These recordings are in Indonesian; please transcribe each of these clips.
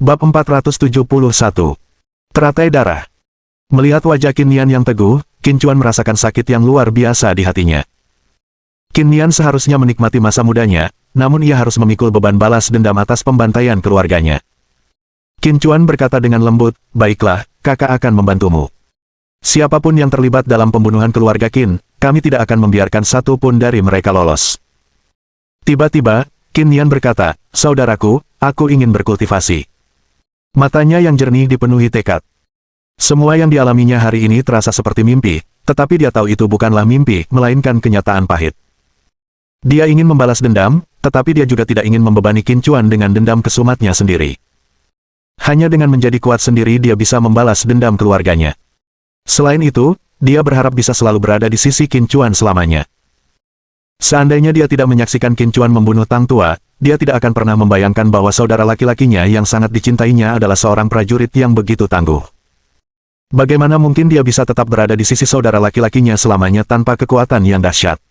Bab 471. Teratai darah. Melihat wajah Qin Nian yang teguh, Qin Chuan merasakan sakit yang luar biasa di hatinya. Qin Nian seharusnya menikmati masa mudanya, namun ia harus memikul beban balas dendam atas pembantaian keluarganya. Qin Chuan berkata dengan lembut, "Baiklah, kakak akan membantumu. Siapapun yang terlibat dalam pembunuhan keluarga Qin, kami tidak akan membiarkan satu pun dari mereka lolos." Tiba-tiba, Qin Nian berkata, "Saudaraku, aku ingin berkultivasi." Matanya yang jernih dipenuhi tekad. Semua yang dialaminya hari ini terasa seperti mimpi, tetapi dia tahu itu bukanlah mimpi, melainkan kenyataan pahit. Dia ingin membalas dendam, tetapi dia juga tidak ingin membebani Qin Chuan dengan dendam kesumatnya sendiri. Hanya dengan menjadi kuat sendiri dia bisa membalas dendam keluarganya. Selain itu, dia berharap bisa selalu berada di sisi Qin Chuan selamanya. Seandainya dia tidak menyaksikan Qin Chuan membunuh Tang Tua, dia tidak akan pernah membayangkan bahwa saudara laki-lakinya yang sangat dicintainya adalah seorang prajurit yang begitu tangguh. Bagaimana mungkin dia bisa tetap berada di sisi saudara laki-lakinya selamanya tanpa kekuatan yang dahsyat?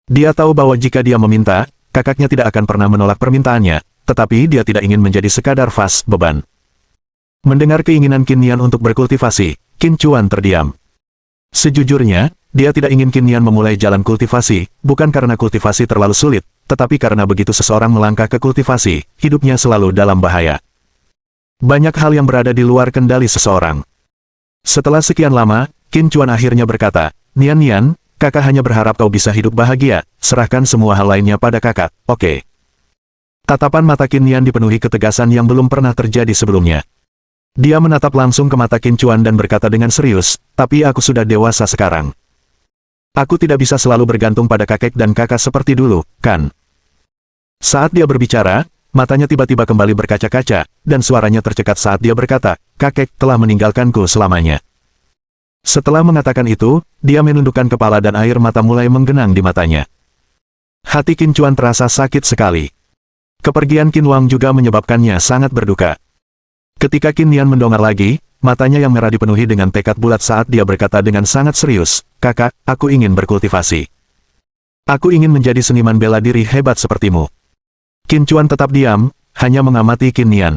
Dia tahu bahwa jika dia meminta, kakaknya tidak akan pernah menolak permintaannya, tetapi dia tidak ingin menjadi sekadar vas beban. Mendengar keinginan Qin Nian untuk berkultivasi, Qin Chuan terdiam. Sejujurnya, dia tidak ingin Qin Nian memulai jalan kultivasi, bukan karena kultivasi terlalu sulit, tetapi karena begitu seseorang melangkah ke kultivasi, hidupnya selalu dalam bahaya. Banyak hal yang berada di luar kendali seseorang. Setelah sekian lama, Qin Chuan akhirnya berkata, "Nian Nian, kakak hanya berharap kau bisa hidup bahagia, serahkan semua hal lainnya pada kakak, oke?" Tatapan mata Qin Nian dipenuhi ketegasan yang belum pernah terjadi sebelumnya. Dia menatap langsung ke mata Qin Chuan dan berkata dengan serius, "Tapi aku sudah dewasa sekarang. Aku tidak bisa selalu bergantung pada kakek dan kakak seperti dulu, kan?" Saat dia berbicara, matanya tiba-tiba kembali berkaca-kaca, dan suaranya tercekat saat dia berkata, "Kakek telah meninggalkanku selamanya." Setelah mengatakan itu, dia menundukkan kepala dan air mata mulai menggenang di matanya. Hati Qin Chuan terasa sakit sekali. Kepergian Qin Wang juga menyebabkannya sangat berduka. Ketika Qin Nian mendongak lagi, matanya yang merah dipenuhi dengan tekad bulat saat dia berkata dengan sangat serius, "Kakak, aku ingin berkultivasi. Aku ingin menjadi seniman bela diri hebat sepertimu." Qin Chuan tetap diam, hanya mengamati Qin Nian.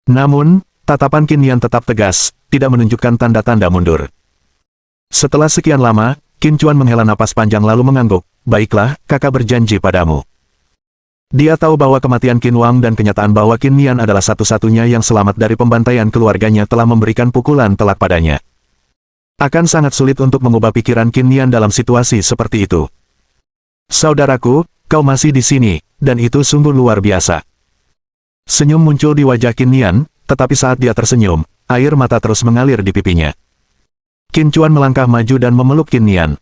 Namun, tatapan Qin Nian tetap tegas, tidak menunjukkan tanda-tanda mundur. Setelah sekian lama, Qin Chuan menghela napas panjang lalu mengangguk, "Baiklah, kakak berjanji padamu." Dia tahu bahwa kematian Qin Wang dan kenyataan bahwa Qin Nian adalah satu-satunya yang selamat dari pembantaian keluarganya telah memberikan pukulan telak padanya. Akan sangat sulit untuk mengubah pikiran Qin Nian dalam situasi seperti itu. "Saudaraku, kau masih di sini, dan itu sungguh luar biasa." Senyum muncul di wajah Qin Nian, tetapi saat dia tersenyum, air mata terus mengalir di pipinya. Qin Chuan melangkah maju dan memeluk Qin Nian.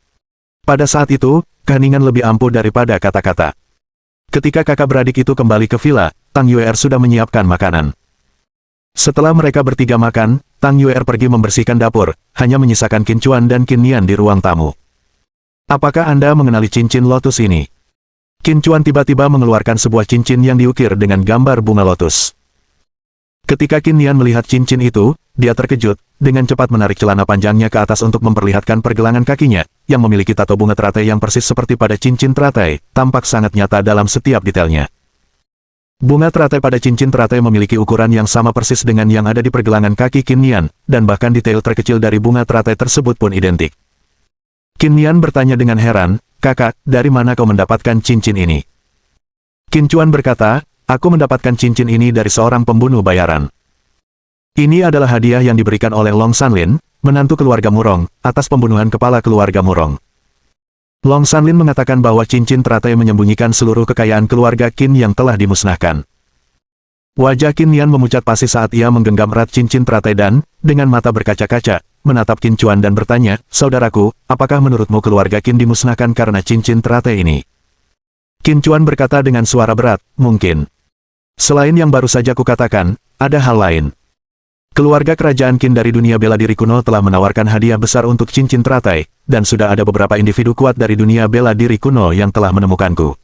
Pada saat itu, keheningan lebih ampuh daripada kata-kata. Ketika kakak beradik itu kembali ke villa, Tang Yuer sudah menyiapkan makanan. Setelah mereka bertiga makan, Tang Yuer pergi membersihkan dapur, hanya menyisakan Qin Chuan dan Qin Nian di ruang tamu. "Apakah Anda mengenali cincin lotus ini?" Qin Chuan tiba-tiba mengeluarkan sebuah cincin yang diukir dengan gambar bunga lotus. Ketika Qin Nian melihat cincin itu, dia terkejut, dengan cepat menarik celana panjangnya ke atas untuk memperlihatkan pergelangan kakinya, yang memiliki tato bunga teratai yang persis seperti pada cincin teratai, tampak sangat nyata dalam setiap detailnya. Bunga teratai pada cincin teratai memiliki ukuran yang sama persis dengan yang ada di pergelangan kaki Qin Nian, dan bahkan detail terkecil dari bunga teratai tersebut pun identik. Qin Nian bertanya dengan heran, "Kakak, dari mana kau mendapatkan cincin ini?" Qin Chuan berkata, "Aku mendapatkan cincin ini dari seorang pembunuh bayaran. Ini adalah hadiah yang diberikan oleh Long Sanlin, menantu keluarga Murong, atas pembunuhan kepala keluarga Murong." Long Sanlin mengatakan bahwa cincin teratai menyembunyikan seluruh kekayaan keluarga Qin yang telah dimusnahkan. Wajah Qin Nian memucat pasi saat ia menggenggam erat cincin teratai dan, dengan mata berkaca-kaca, menatap Qin Chuan dan bertanya, "Saudaraku, apakah menurutmu keluarga Qin dimusnahkan karena cincin teratai ini?" Qin Chuan berkata dengan suara berat, "Mungkin. Selain yang baru saja kukatakan, ada hal lain. Keluarga kerajaan Qin dari dunia bela diri kuno telah menawarkan hadiah besar untuk cincin teratai, dan sudah ada beberapa individu kuat dari dunia bela diri kuno yang telah menemukanku."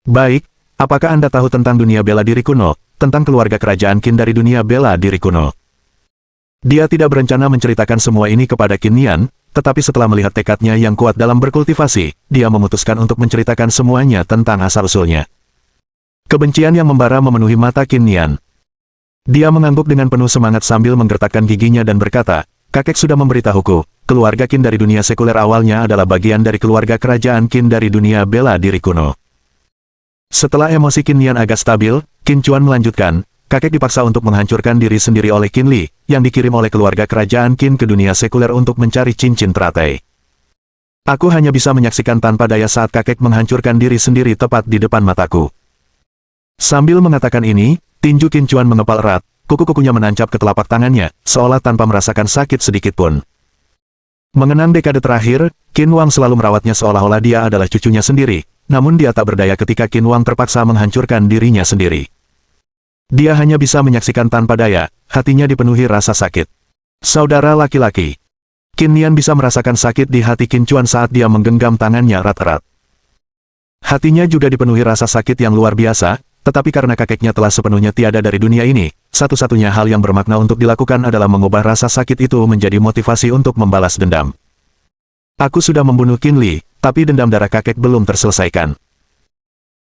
"Baik, apakah Anda tahu tentang dunia bela diri kuno, tentang keluarga kerajaan Qin dari dunia bela diri kuno?" Dia tidak berencana menceritakan semua ini kepada Qin Nian, tetapi setelah melihat tekadnya yang kuat dalam berkultivasi, dia memutuskan untuk menceritakan semuanya tentang asal-usulnya. Kebencian yang membara memenuhi mata Qin Nian. Dia mengangguk dengan penuh semangat sambil menggertakkan giginya dan berkata, kakek sudah memberitahuku, keluarga Qin dari dunia sekuler awalnya adalah bagian dari keluarga kerajaan Qin dari dunia bela diri kuno. Setelah emosi Qin Nian agak stabil, Qin Chuan melanjutkan, kakek dipaksa untuk menghancurkan diri sendiri oleh Qin Li, yang dikirim oleh keluarga kerajaan Qin ke dunia sekuler untuk mencari cincin teratai. Aku hanya bisa menyaksikan tanpa daya saat kakek menghancurkan diri sendiri tepat di depan mataku. Sambil mengatakan ini, tinju Qin Chuan mengepal erat, kuku-kukunya menancap ke telapak tangannya, seolah tanpa merasakan sakit sedikit pun. Mengenang dekade terakhir, Qin Wang selalu merawatnya seolah-olah dia adalah cucunya sendiri, namun dia tak berdaya ketika Qin Wang terpaksa menghancurkan dirinya sendiri. Dia hanya bisa menyaksikan tanpa daya, hatinya dipenuhi rasa sakit. Saudara laki-laki. Qin Nian bisa merasakan sakit di hati Qin Chuan saat dia menggenggam tangannya erat-erat. Hatinya juga dipenuhi rasa sakit yang luar biasa, tetapi karena kakeknya telah sepenuhnya tiada dari dunia ini, satu-satunya hal yang bermakna untuk dilakukan adalah mengubah rasa sakit itu menjadi motivasi untuk membalas dendam. Aku sudah membunuh Qin Li, tapi dendam darah kakek belum terselesaikan.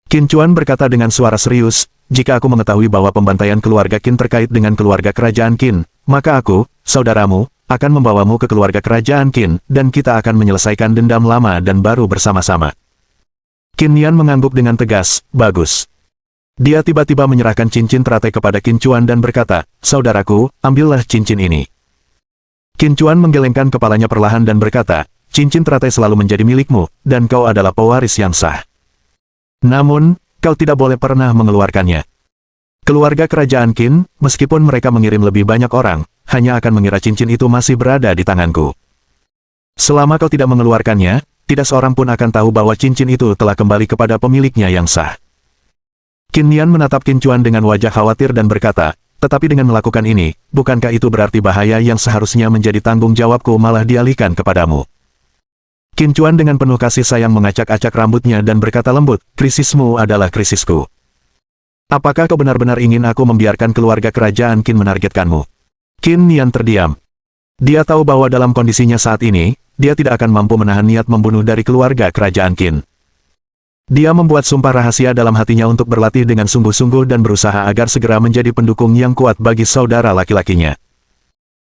Qin Chuan berkata dengan suara serius, jika aku mengetahui bahwa pembantaian keluarga Qin terkait dengan keluarga kerajaan Qin, maka aku, saudaramu, akan membawamu ke keluarga kerajaan Qin, dan kita akan menyelesaikan dendam lama dan baru bersama-sama. Qin Nian mengangguk dengan tegas, bagus. Dia tiba-tiba menyerahkan cincin teratai kepada Qin Chuan dan berkata, saudaraku, ambillah cincin ini. Qin Chuan menggelengkan kepalanya perlahan dan berkata, cincin teratai selalu menjadi milikmu, dan kau adalah pewaris yang sah. Namun, kau tidak boleh pernah mengeluarkannya. Keluarga kerajaan Qin, meskipun mereka mengirim lebih banyak orang, hanya akan mengira cincin itu masih berada di tanganku. Selama kau tidak mengeluarkannya, tidak seorang pun akan tahu bahwa cincin itu telah kembali kepada pemiliknya yang sah. Qin Nian menatap Qin Chuan dengan wajah khawatir dan berkata, tetapi dengan melakukan ini, bukankah itu berarti bahaya yang seharusnya menjadi tanggung jawabku malah dialihkan kepadamu? Qin Chuan dengan penuh kasih sayang mengacak-acak rambutnya dan berkata lembut, krisismu adalah krisisku. Apakah kau benar-benar ingin aku membiarkan keluarga kerajaan Qin menargetkanmu? Qin Nian terdiam. Dia tahu bahwa dalam kondisinya saat ini, dia tidak akan mampu menahan niat membunuh dari keluarga kerajaan Qin. Dia membuat sumpah rahasia dalam hatinya untuk berlatih dengan sungguh-sungguh dan berusaha agar segera menjadi pendukung yang kuat bagi saudara laki-lakinya.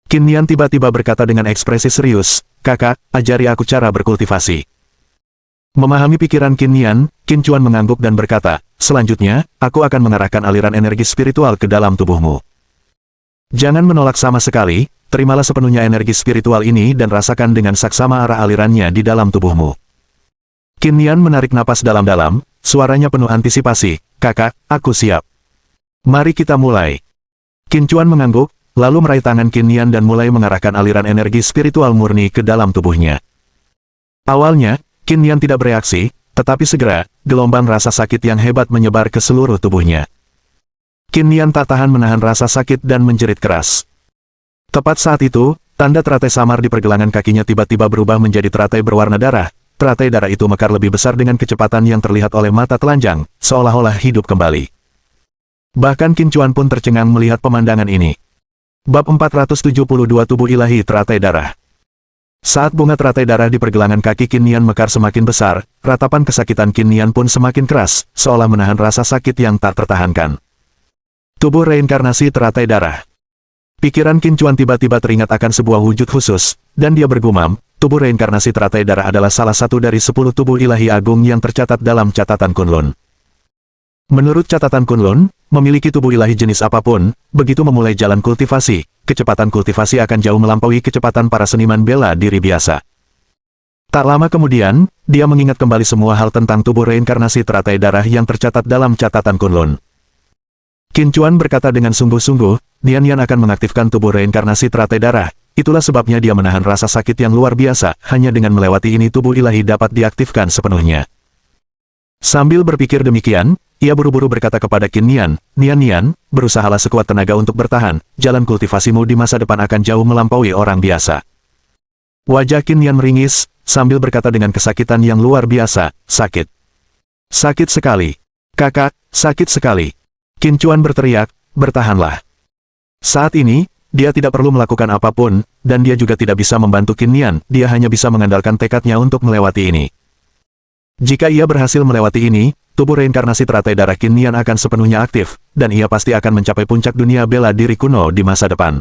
Qin Nian tiba-tiba berkata dengan ekspresi serius, kakak, ajari aku cara berkultivasi. Memahami pikiran Qin Nian, Qin Chuan mengangguk dan berkata, selanjutnya, aku akan mengarahkan aliran energi spiritual ke dalam tubuhmu. Jangan menolak sama sekali, terimalah sepenuhnya energi spiritual ini dan rasakan dengan saksama arah alirannya di dalam tubuhmu. Qin Nian menarik napas dalam-dalam, suaranya penuh antisipasi, kakak, aku siap. Mari kita mulai. Qin Chuan mengangguk, lalu meraih tangan Qin Nian dan mulai mengarahkan aliran energi spiritual murni ke dalam tubuhnya. Awalnya, Qin Nian tidak bereaksi, tetapi segera, gelombang rasa sakit yang hebat menyebar ke seluruh tubuhnya. Qin Nian tak tahan menahan rasa sakit dan menjerit keras. Tepat saat itu, tanda teratai samar di pergelangan kakinya tiba-tiba berubah menjadi teratai berwarna darah. Teratai darah itu mekar lebih besar dengan kecepatan yang terlihat oleh mata telanjang, seolah-olah hidup kembali. Bahkan Qin Chuan pun tercengang melihat pemandangan ini. Bab 472 Tubuh Ilahi Teratai Darah. Saat bunga teratai darah di pergelangan kaki Qin Nian mekar semakin besar, ratapan kesakitan Qin Nian pun semakin keras, seolah menahan rasa sakit yang tak tertahankan. Tubuh reinkarnasi teratai darah. Pikiran Qin Chuan tiba-tiba teringat akan sebuah wujud khusus, dan dia bergumam, tubuh reinkarnasi teratai darah adalah salah satu dari 10 tubuh ilahi agung yang tercatat dalam catatan Kunlun. Menurut catatan Kunlun, memiliki tubuh ilahi jenis apapun, begitu memulai jalan kultivasi, kecepatan kultivasi akan jauh melampaui kecepatan para seniman bela diri biasa. Tak lama kemudian, dia mengingat kembali semua hal tentang tubuh reinkarnasi teratai darah yang tercatat dalam catatan Kunlun. Qin Chuan berkata dengan sungguh-sungguh, Nian akan mengaktifkan tubuh reinkarnasi teratai darah. Itulah sebabnya dia menahan rasa sakit yang luar biasa, hanya dengan melewati ini tubuh ilahi dapat diaktifkan sepenuhnya. Sambil berpikir demikian, ia buru-buru berkata kepada Qin Nian, Nian, berusahalah sekuat tenaga untuk bertahan, jalan kultivasimu di masa depan akan jauh melampaui orang biasa. Wajah Qin Nian meringis, sambil berkata dengan kesakitan yang luar biasa, sakit. Sakit sekali. Kakak, sakit sekali. Qin Chuan berteriak, bertahanlah. Saat ini, dia tidak perlu melakukan apapun, dan dia juga tidak bisa membantu Qin Nian, dia hanya bisa mengandalkan tekadnya untuk melewati ini. Jika ia berhasil melewati ini, tubuh reinkarnasi teratai darah Qin Nian akan sepenuhnya aktif, dan ia pasti akan mencapai puncak dunia bela diri kuno di masa depan.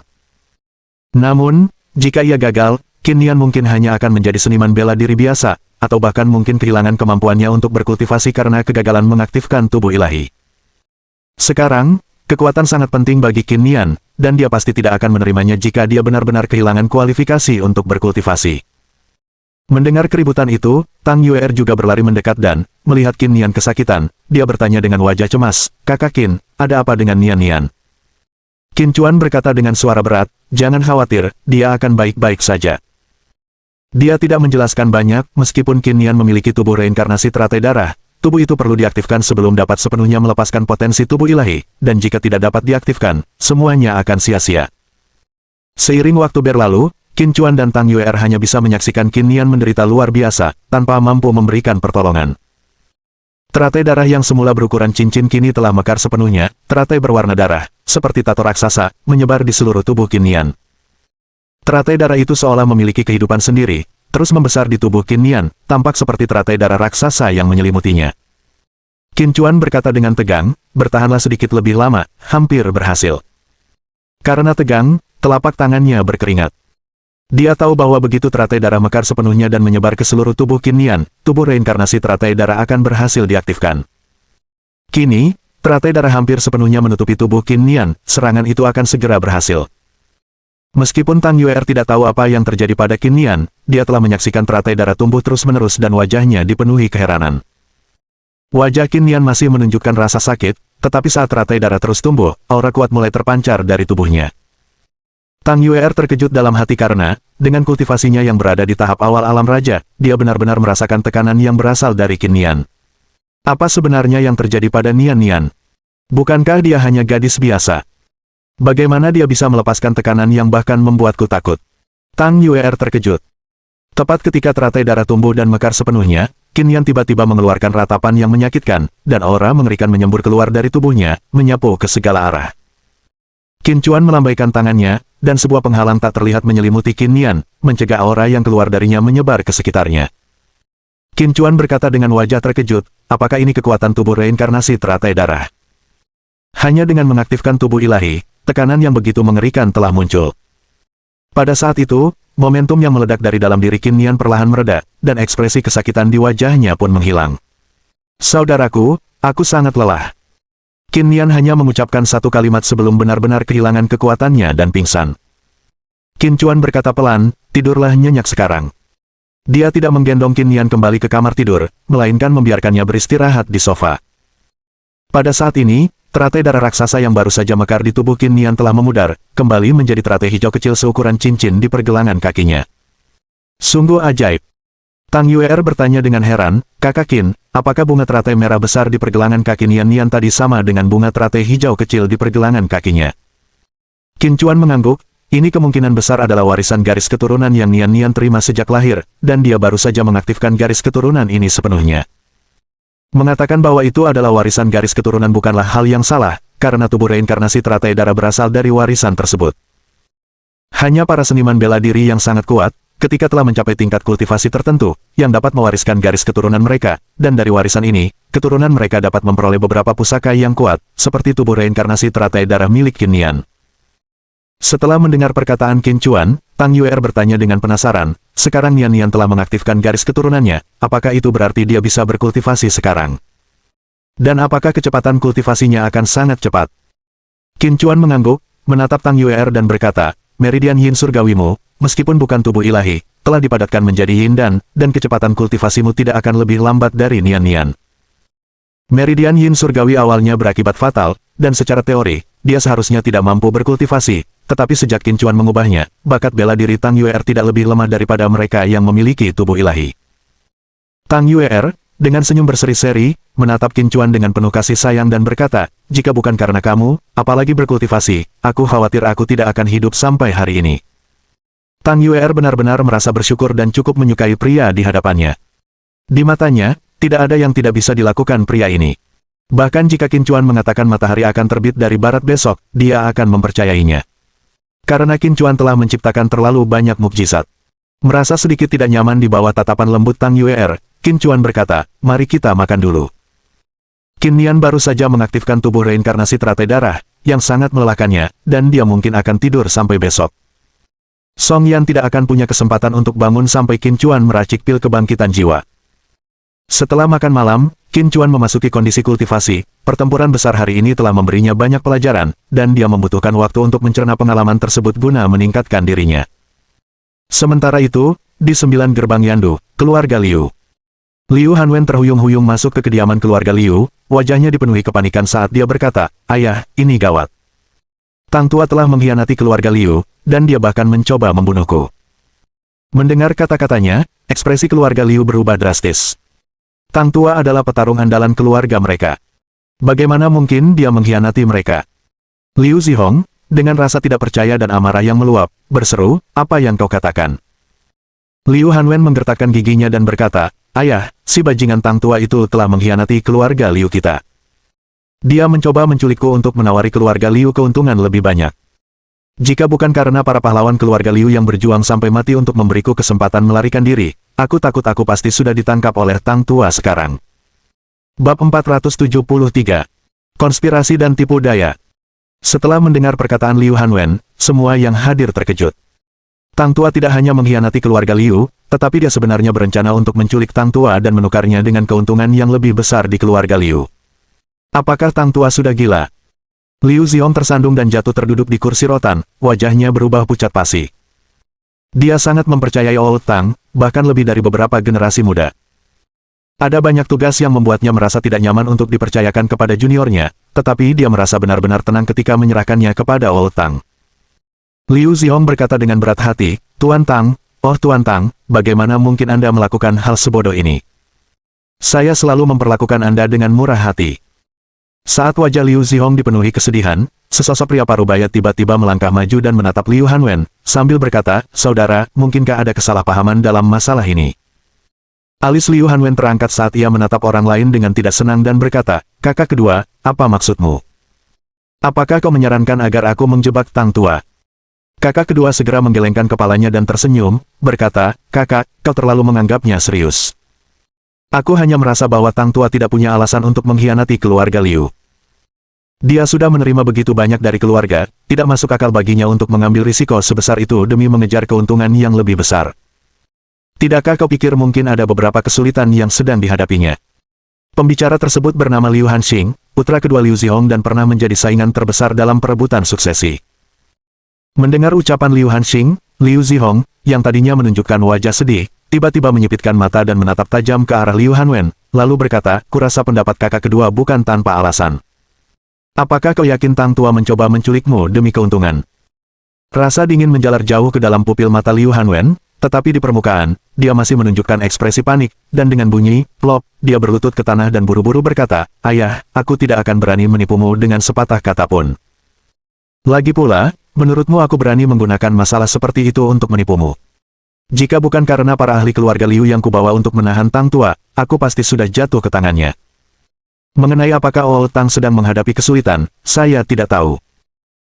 Namun, jika ia gagal, Qin Nian mungkin hanya akan menjadi seniman bela diri biasa, atau bahkan mungkin kehilangan kemampuannya untuk berkultivasi karena kegagalan mengaktifkan tubuh ilahi. Sekarang, kekuatan sangat penting bagi Qin Nian, dan dia pasti tidak akan menerimanya jika dia benar-benar kehilangan kualifikasi untuk berkultivasi. Mendengar keributan itu, Tang Yuer juga berlari mendekat dan, melihat Qin Nian kesakitan, dia bertanya dengan wajah cemas, "Kakak Qin, ada apa dengan Nian Nian?" Qin Chuan berkata dengan suara berat, "Jangan khawatir, dia akan baik-baik saja." Dia tidak menjelaskan banyak, meskipun Qin Nian memiliki tubuh reinkarnasi teratai darah, tubuh itu perlu diaktifkan sebelum dapat sepenuhnya melepaskan potensi tubuh ilahi, dan jika tidak dapat diaktifkan, semuanya akan sia-sia. Seiring waktu berlalu, Qin Chuan dan Tang Yuer hanya bisa menyaksikan Qin Nian menderita luar biasa, tanpa mampu memberikan pertolongan. Teratai darah yang semula berukuran cincin kini telah mekar sepenuhnya, teratai berwarna darah, seperti tato raksasa, menyebar di seluruh tubuh Qin Nian. Teratai darah itu seolah memiliki kehidupan sendiri, terus membesar di tubuh Qin Nian, tampak seperti teratai darah raksasa yang menyelimutinya. Qin Chuan berkata dengan tegang, "Bertahanlah sedikit lebih lama, hampir berhasil." Karena tegang, telapak tangannya berkeringat. Dia tahu bahwa begitu teratai darah mekar sepenuhnya dan menyebar ke seluruh tubuh Qin Nian, tubuh reinkarnasi teratai darah akan berhasil diaktifkan. Kini, teratai darah hampir sepenuhnya menutupi tubuh Qin Nian, serangan itu akan segera berhasil. Meskipun Tang Yuer tidak tahu apa yang terjadi pada Qin Nian, dia telah menyaksikan teratai darah tumbuh terus-menerus dan wajahnya dipenuhi keheranan. Wajah Qin Nian masih menunjukkan rasa sakit, tetapi saat teratai darah terus tumbuh, aura kuat mulai terpancar dari tubuhnya. Tang Yuer terkejut dalam hati karena, dengan kultivasinya yang berada di tahap awal alam raja, dia benar-benar merasakan tekanan yang berasal dari Qin Nian. Apa sebenarnya yang terjadi pada Nian Nian? Bukankah dia hanya gadis biasa? Bagaimana dia bisa melepaskan tekanan yang bahkan membuatku takut? Tang Yuer terkejut. Tepat ketika teratai darah tumbuh dan mekar sepenuhnya, Qin Nian tiba-tiba mengeluarkan ratapan yang menyakitkan, dan aura mengerikan menyembur keluar dari tubuhnya, menyapu ke segala arah. Qin Chuan melambaikan tangannya, dan sebuah penghalang tak terlihat menyelimuti Qin Nian, mencegah aura yang keluar darinya menyebar ke sekitarnya. Qin Chuan berkata dengan wajah terkejut, "Apakah ini kekuatan tubuh reinkarnasi teratai darah?" Hanya dengan mengaktifkan tubuh ilahi, tekanan yang begitu mengerikan telah muncul. Pada saat itu, momentum yang meledak dari dalam diri Qin Nian perlahan mereda, dan ekspresi kesakitan di wajahnya pun menghilang. "Saudaraku, aku sangat lelah." Qin Nian hanya mengucapkan satu kalimat sebelum benar-benar kehilangan kekuatannya dan pingsan. Qin Chuan berkata pelan, "Tidurlah nyenyak sekarang." Dia tidak menggendong Qin Nian kembali ke kamar tidur, melainkan membiarkannya beristirahat di sofa. Pada saat ini, teratai darah raksasa yang baru saja mekar di tubuh Qin Nian telah memudar, kembali menjadi teratai hijau kecil seukuran cincin di pergelangan kakinya. Sungguh ajaib. Tang Yuer bertanya dengan heran, "Kakak Qin, apakah bunga teratai merah besar di pergelangan kaki Nian Nian tadi sama dengan bunga teratai hijau kecil di pergelangan kakinya?" Qin Chuan mengangguk, ini kemungkinan besar adalah warisan garis keturunan yang Nian Nian terima sejak lahir, dan dia baru saja mengaktifkan garis keturunan ini sepenuhnya. Mengatakan bahwa itu adalah warisan garis keturunan bukanlah hal yang salah, karena tubuh reinkarnasi teratai darah berasal dari warisan tersebut. Hanya para seniman bela diri yang sangat kuat, ketika telah mencapai tingkat kultivasi tertentu, yang dapat mewariskan garis keturunan mereka, dan dari warisan ini, keturunan mereka dapat memperoleh beberapa pusaka yang kuat, seperti tubuh reinkarnasi teratai darah milik Qin Nian. Setelah mendengar perkataan Qin Chuan, Tang Yuer bertanya dengan penasaran, sekarang Nian Nian telah mengaktifkan garis keturunannya, apakah itu berarti dia bisa berkultivasi sekarang? Dan apakah kecepatan kultivasinya akan sangat cepat? Qin Chuan mengangguk, menatap Tang Yuer dan berkata, "Meridian yin surgawimu, meskipun bukan tubuh ilahi, telah dipadatkan menjadi yin dan kecepatan kultivasimu tidak akan lebih lambat dari Nian Nian." Meridian yin surgawi awalnya berakibat fatal, dan secara teori, dia seharusnya tidak mampu berkultivasi, tetapi sejak Qin Chuan mengubahnya, bakat bela diri Tang Yuer tidak lebih lemah daripada mereka yang memiliki tubuh ilahi. Tang Yuer, dengan senyum berseri-seri, menatap Qin Chuan dengan penuh kasih sayang dan berkata, "Jika bukan karena kamu, apalagi berkultivasi, aku khawatir aku tidak akan hidup sampai hari ini." Tang Yuer benar-benar merasa bersyukur dan cukup menyukai pria di hadapannya. Di matanya, tidak ada yang tidak bisa dilakukan pria ini. Bahkan jika Qin Chuan mengatakan matahari akan terbit dari barat besok, dia akan mempercayainya. Karena Qin Chuan telah menciptakan terlalu banyak mukjizat. Merasa sedikit tidak nyaman di bawah tatapan lembut Tang Yuer, Qin Chuan berkata, "Mari kita makan dulu." Qin Nian baru saja mengaktifkan tubuh reinkarnasi teratai darah, yang sangat melelahkannya, dan dia mungkin akan tidur sampai besok. Song Yan tidak akan punya kesempatan untuk bangun sampai Qin Chuan meracik pil kebangkitan jiwa. Setelah makan malam, Qin Chuan memasuki kondisi kultivasi. Pertempuran besar hari ini telah memberinya banyak pelajaran, dan dia membutuhkan waktu untuk mencerna pengalaman tersebut guna meningkatkan dirinya. Sementara itu, di 9 gerbang Yandu, keluarga Liu. Liu Hanwen terhuyung-huyung masuk ke kediaman keluarga Liu, wajahnya dipenuhi kepanikan saat dia berkata, "Ayah, ini gawat. Tang Tua telah mengkhianati keluarga Liu, dan dia bahkan mencoba membunuhku." Mendengar kata-katanya, ekspresi keluarga Liu berubah drastis. Tang Tua adalah petarung andalan keluarga mereka. Bagaimana mungkin dia mengkhianati mereka? Liu Zihong, dengan rasa tidak percaya dan amarah yang meluap, berseru, "Apa yang kau katakan?" Liu Hanwen menggertakkan giginya dan berkata, "Ayah, si bajingan Tang Tua itu telah mengkhianati keluarga Liu kita. Dia mencoba menculikku untuk menawari keluarga Liu keuntungan lebih banyak. Jika bukan karena para pahlawan keluarga Liu yang berjuang sampai mati untuk memberiku kesempatan melarikan diri, aku takut aku pasti sudah ditangkap oleh Tang Tua sekarang." Bab 473. Konspirasi dan tipu daya. Setelah mendengar perkataan Liu Hanwen, semua yang hadir terkejut. Tang Tua tidak hanya mengkhianati keluarga Liu, tetapi dia sebenarnya berencana untuk menculik Tang Tua dan menukarnya dengan keuntungan yang lebih besar di keluarga Liu. Apakah Tang Tua sudah gila? Liu Zihong tersandung dan jatuh terduduk di kursi rotan, wajahnya berubah pucat pasi. Dia sangat mempercayai Old Tang, bahkan lebih dari beberapa generasi muda. Ada banyak tugas yang membuatnya merasa tidak nyaman untuk dipercayakan kepada juniornya, tetapi dia merasa benar-benar tenang ketika menyerahkannya kepada Old Tang. Liu Zihong berkata dengan berat hati, "Tuan Tang, oh Tuan Tang, bagaimana mungkin Anda melakukan hal sebodoh ini? Saya selalu memperlakukan Anda dengan murah hati." Saat wajah Liu Zihong dipenuhi kesedihan, sesosok pria parubaya tiba-tiba melangkah maju dan menatap Liu Hanwen, sambil berkata, "Saudara, mungkinkah ada kesalahpahaman dalam masalah ini?" Alis Liu Hanwen terangkat saat ia menatap orang lain dengan tidak senang dan berkata, "Kakak kedua, apa maksudmu? Apakah kau menyarankan agar aku menjebak Tang Tua?" Kakak kedua segera menggelengkan kepalanya dan tersenyum, berkata, "Kakak, kau terlalu menganggapnya serius. Aku hanya merasa bahwa Tang Tua tidak punya alasan untuk mengkhianati keluarga Liu. Dia sudah menerima begitu banyak dari keluarga, tidak masuk akal baginya untuk mengambil risiko sebesar itu demi mengejar keuntungan yang lebih besar. Tidakkah kau pikir mungkin ada beberapa kesulitan yang sedang dihadapinya?" Pembicara tersebut bernama Liu Hanxing, putra kedua Liu Zihong dan pernah menjadi saingan terbesar dalam perebutan suksesi. Mendengar ucapan Liu Hanxing, Liu Zihong, yang tadinya menunjukkan wajah sedih, tiba-tiba menyipitkan mata dan menatap tajam ke arah Liu Hanwen, lalu berkata, "Kurasa pendapat kakak kedua bukan tanpa alasan. Apakah kau yakin Tang Tua mencoba menculikmu demi keuntungan?" Rasa dingin menjalar jauh ke dalam pupil mata Liu Hanwen, tetapi di permukaan, dia masih menunjukkan ekspresi panik, dan dengan bunyi, plop, dia berlutut ke tanah dan buru-buru berkata, "Ayah, aku tidak akan berani menipumu dengan sepatah kata pun. Lagi pula, menurutmu aku berani menggunakan masalah seperti itu untuk menipumu? Jika bukan karena para ahli keluarga Liu yang kubawa untuk menahan Tang Tua, aku pasti sudah jatuh ke tangannya. Mengenai apakah Old Tang sedang menghadapi kesulitan, saya tidak tahu.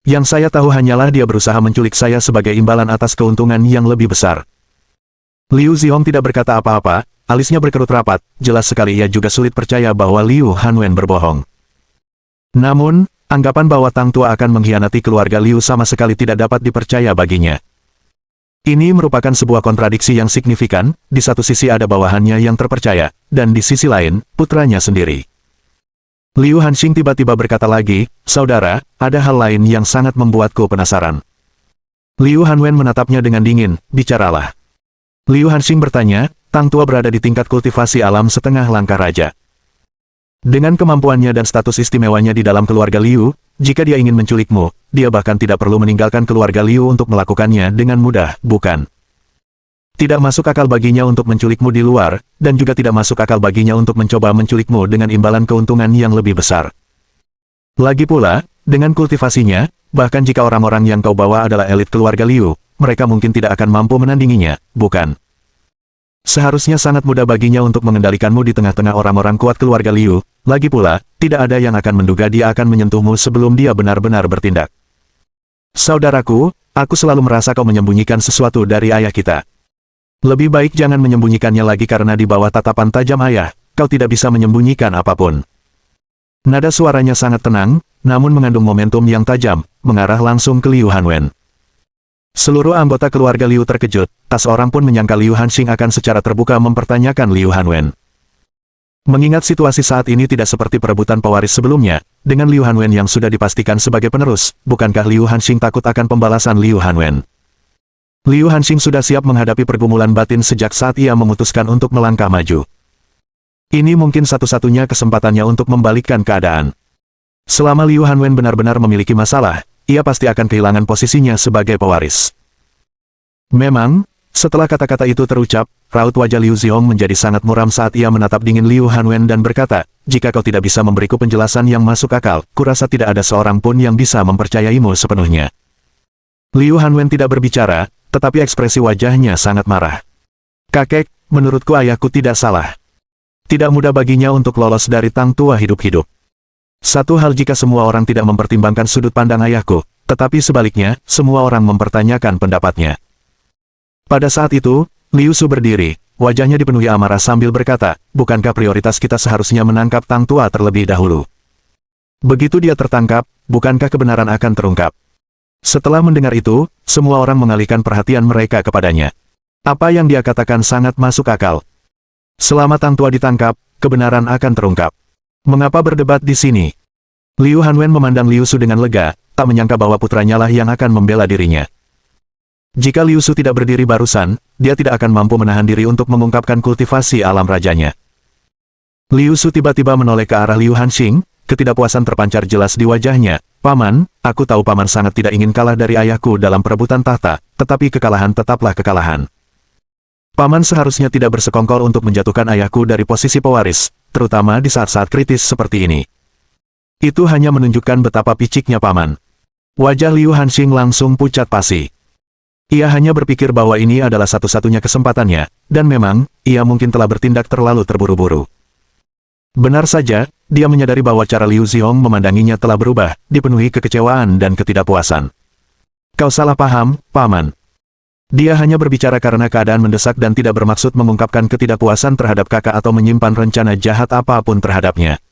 Yang saya tahu hanyalah dia berusaha menculik saya sebagai imbalan atas keuntungan yang lebih besar." Liu Zihong tidak berkata apa-apa, alisnya berkerut rapat, jelas sekali ia juga sulit percaya bahwa Liu Hanwen berbohong. Namun, anggapan bahwa Tang Tua akan mengkhianati keluarga Liu sama sekali tidak dapat dipercaya baginya. Ini merupakan sebuah kontradiksi yang signifikan, di satu sisi ada bawahannya yang terpercaya, dan di sisi lain, putranya sendiri. Liu Hanxing tiba-tiba berkata lagi, "Saudara, ada hal lain yang sangat membuatku penasaran." Liu Hanwen menatapnya dengan dingin, "Bicaralah." Liu Hanxing bertanya, "Tang Tua berada di tingkat kultivasi alam setengah langkah raja. Dengan kemampuannya dan status istimewanya di dalam keluarga Liu, jika dia ingin menculikmu, dia bahkan tidak perlu meninggalkan keluarga Liu untuk melakukannya dengan mudah, bukan? Tidak masuk akal baginya untuk menculikmu di luar, dan juga tidak masuk akal baginya untuk mencoba menculikmu dengan imbalan keuntungan yang lebih besar. Lagi pula, dengan kultivasinya, bahkan jika orang-orang yang kau bawa adalah elit keluarga Liu, mereka mungkin tidak akan mampu menandinginya, bukan? Seharusnya sangat mudah baginya untuk mengendalikanmu di tengah-tengah orang-orang kuat keluarga Liu, lagi pula, tidak ada yang akan menduga dia akan menyentuhmu sebelum dia benar-benar bertindak. Saudaraku, aku selalu merasa kau menyembunyikan sesuatu dari ayah kita. Lebih baik jangan menyembunyikannya lagi karena di bawah tatapan tajam ayah, kau tidak bisa menyembunyikan apapun. Nada suaranya sangat tenang, namun mengandung momentum yang tajam, mengarah langsung ke Liu Hanwen. Seluruh anggota keluarga Liu terkejut, tak seorang pun menyangka Liu Hanxing akan secara terbuka mempertanyakan Liu Hanwen. Mengingat situasi saat ini tidak seperti perebutan pewaris sebelumnya, dengan Liu Hanwen yang sudah dipastikan sebagai penerus, bukankah Liu Hanxing takut akan pembalasan Liu Hanwen? Liu Hanxing sudah siap menghadapi pergumulan batin sejak saat ia memutuskan untuk melangkah maju. Ini mungkin satu-satunya kesempatannya untuk membalikkan keadaan. Selama Liu Hanwen benar-benar memiliki masalah, ia pasti akan kehilangan posisinya sebagai pewaris. Memang, setelah kata-kata itu terucap, raut wajah Liu Zihong menjadi sangat muram saat ia menatap dingin Liu Hanwen dan berkata, "Jika kau tidak bisa memberiku penjelasan yang masuk akal, kurasa tidak ada seorang pun yang bisa mempercayaimu sepenuhnya." Liu Hanwen tidak berbicara, tetapi ekspresi wajahnya sangat marah. "Kakek, menurutku ayahku tidak salah. Tidak mudah baginya untuk lolos dari Tang Tua hidup-hidup. Satu hal jika semua orang tidak mempertimbangkan sudut pandang ayahku, tetapi sebaliknya, semua orang mempertanyakan pendapatnya." Pada saat itu, Liu Su berdiri, wajahnya dipenuhi amarah sambil berkata, "Bukankah prioritas kita seharusnya menangkap Tang Tua terlebih dahulu? Begitu dia tertangkap, bukankah kebenaran akan terungkap?" Setelah mendengar itu, semua orang mengalihkan perhatian mereka kepadanya. Apa yang dia katakan sangat masuk akal. Selama Tang Tua ditangkap, kebenaran akan terungkap. Mengapa berdebat di sini? Liu Hanwen memandang Liu Su dengan lega, tak menyangka bahwa putranya lah yang akan membela dirinya. Jika Liu Su tidak berdiri barusan, dia tidak akan mampu menahan diri untuk mengungkapkan kultivasi alam rajanya. Liu Su tiba-tiba menoleh ke arah Liu Hanxing, ketidakpuasan terpancar jelas di wajahnya. "Paman, aku tahu paman sangat tidak ingin kalah dari ayahku dalam perebutan tahta, tetapi kekalahan tetaplah kekalahan. Paman seharusnya tidak bersekongkol untuk menjatuhkan ayahku dari posisi pewaris, terutama di saat-saat kritis seperti ini." Itu hanya menunjukkan betapa piciknya paman. Wajah Liu Hanxing langsung pucat pasi. Ia hanya berpikir bahwa ini adalah satu-satunya kesempatannya, dan memang, ia mungkin telah bertindak terlalu terburu-buru. Benar saja, dia menyadari bahwa cara Liu Zihong memandanginya telah berubah, dipenuhi kekecewaan dan ketidakpuasan. "Kau salah paham, paman. Dia hanya berbicara karena keadaan mendesak dan tidak bermaksud mengungkapkan ketidakpuasan terhadap kakak atau menyimpan rencana jahat apapun terhadapnya."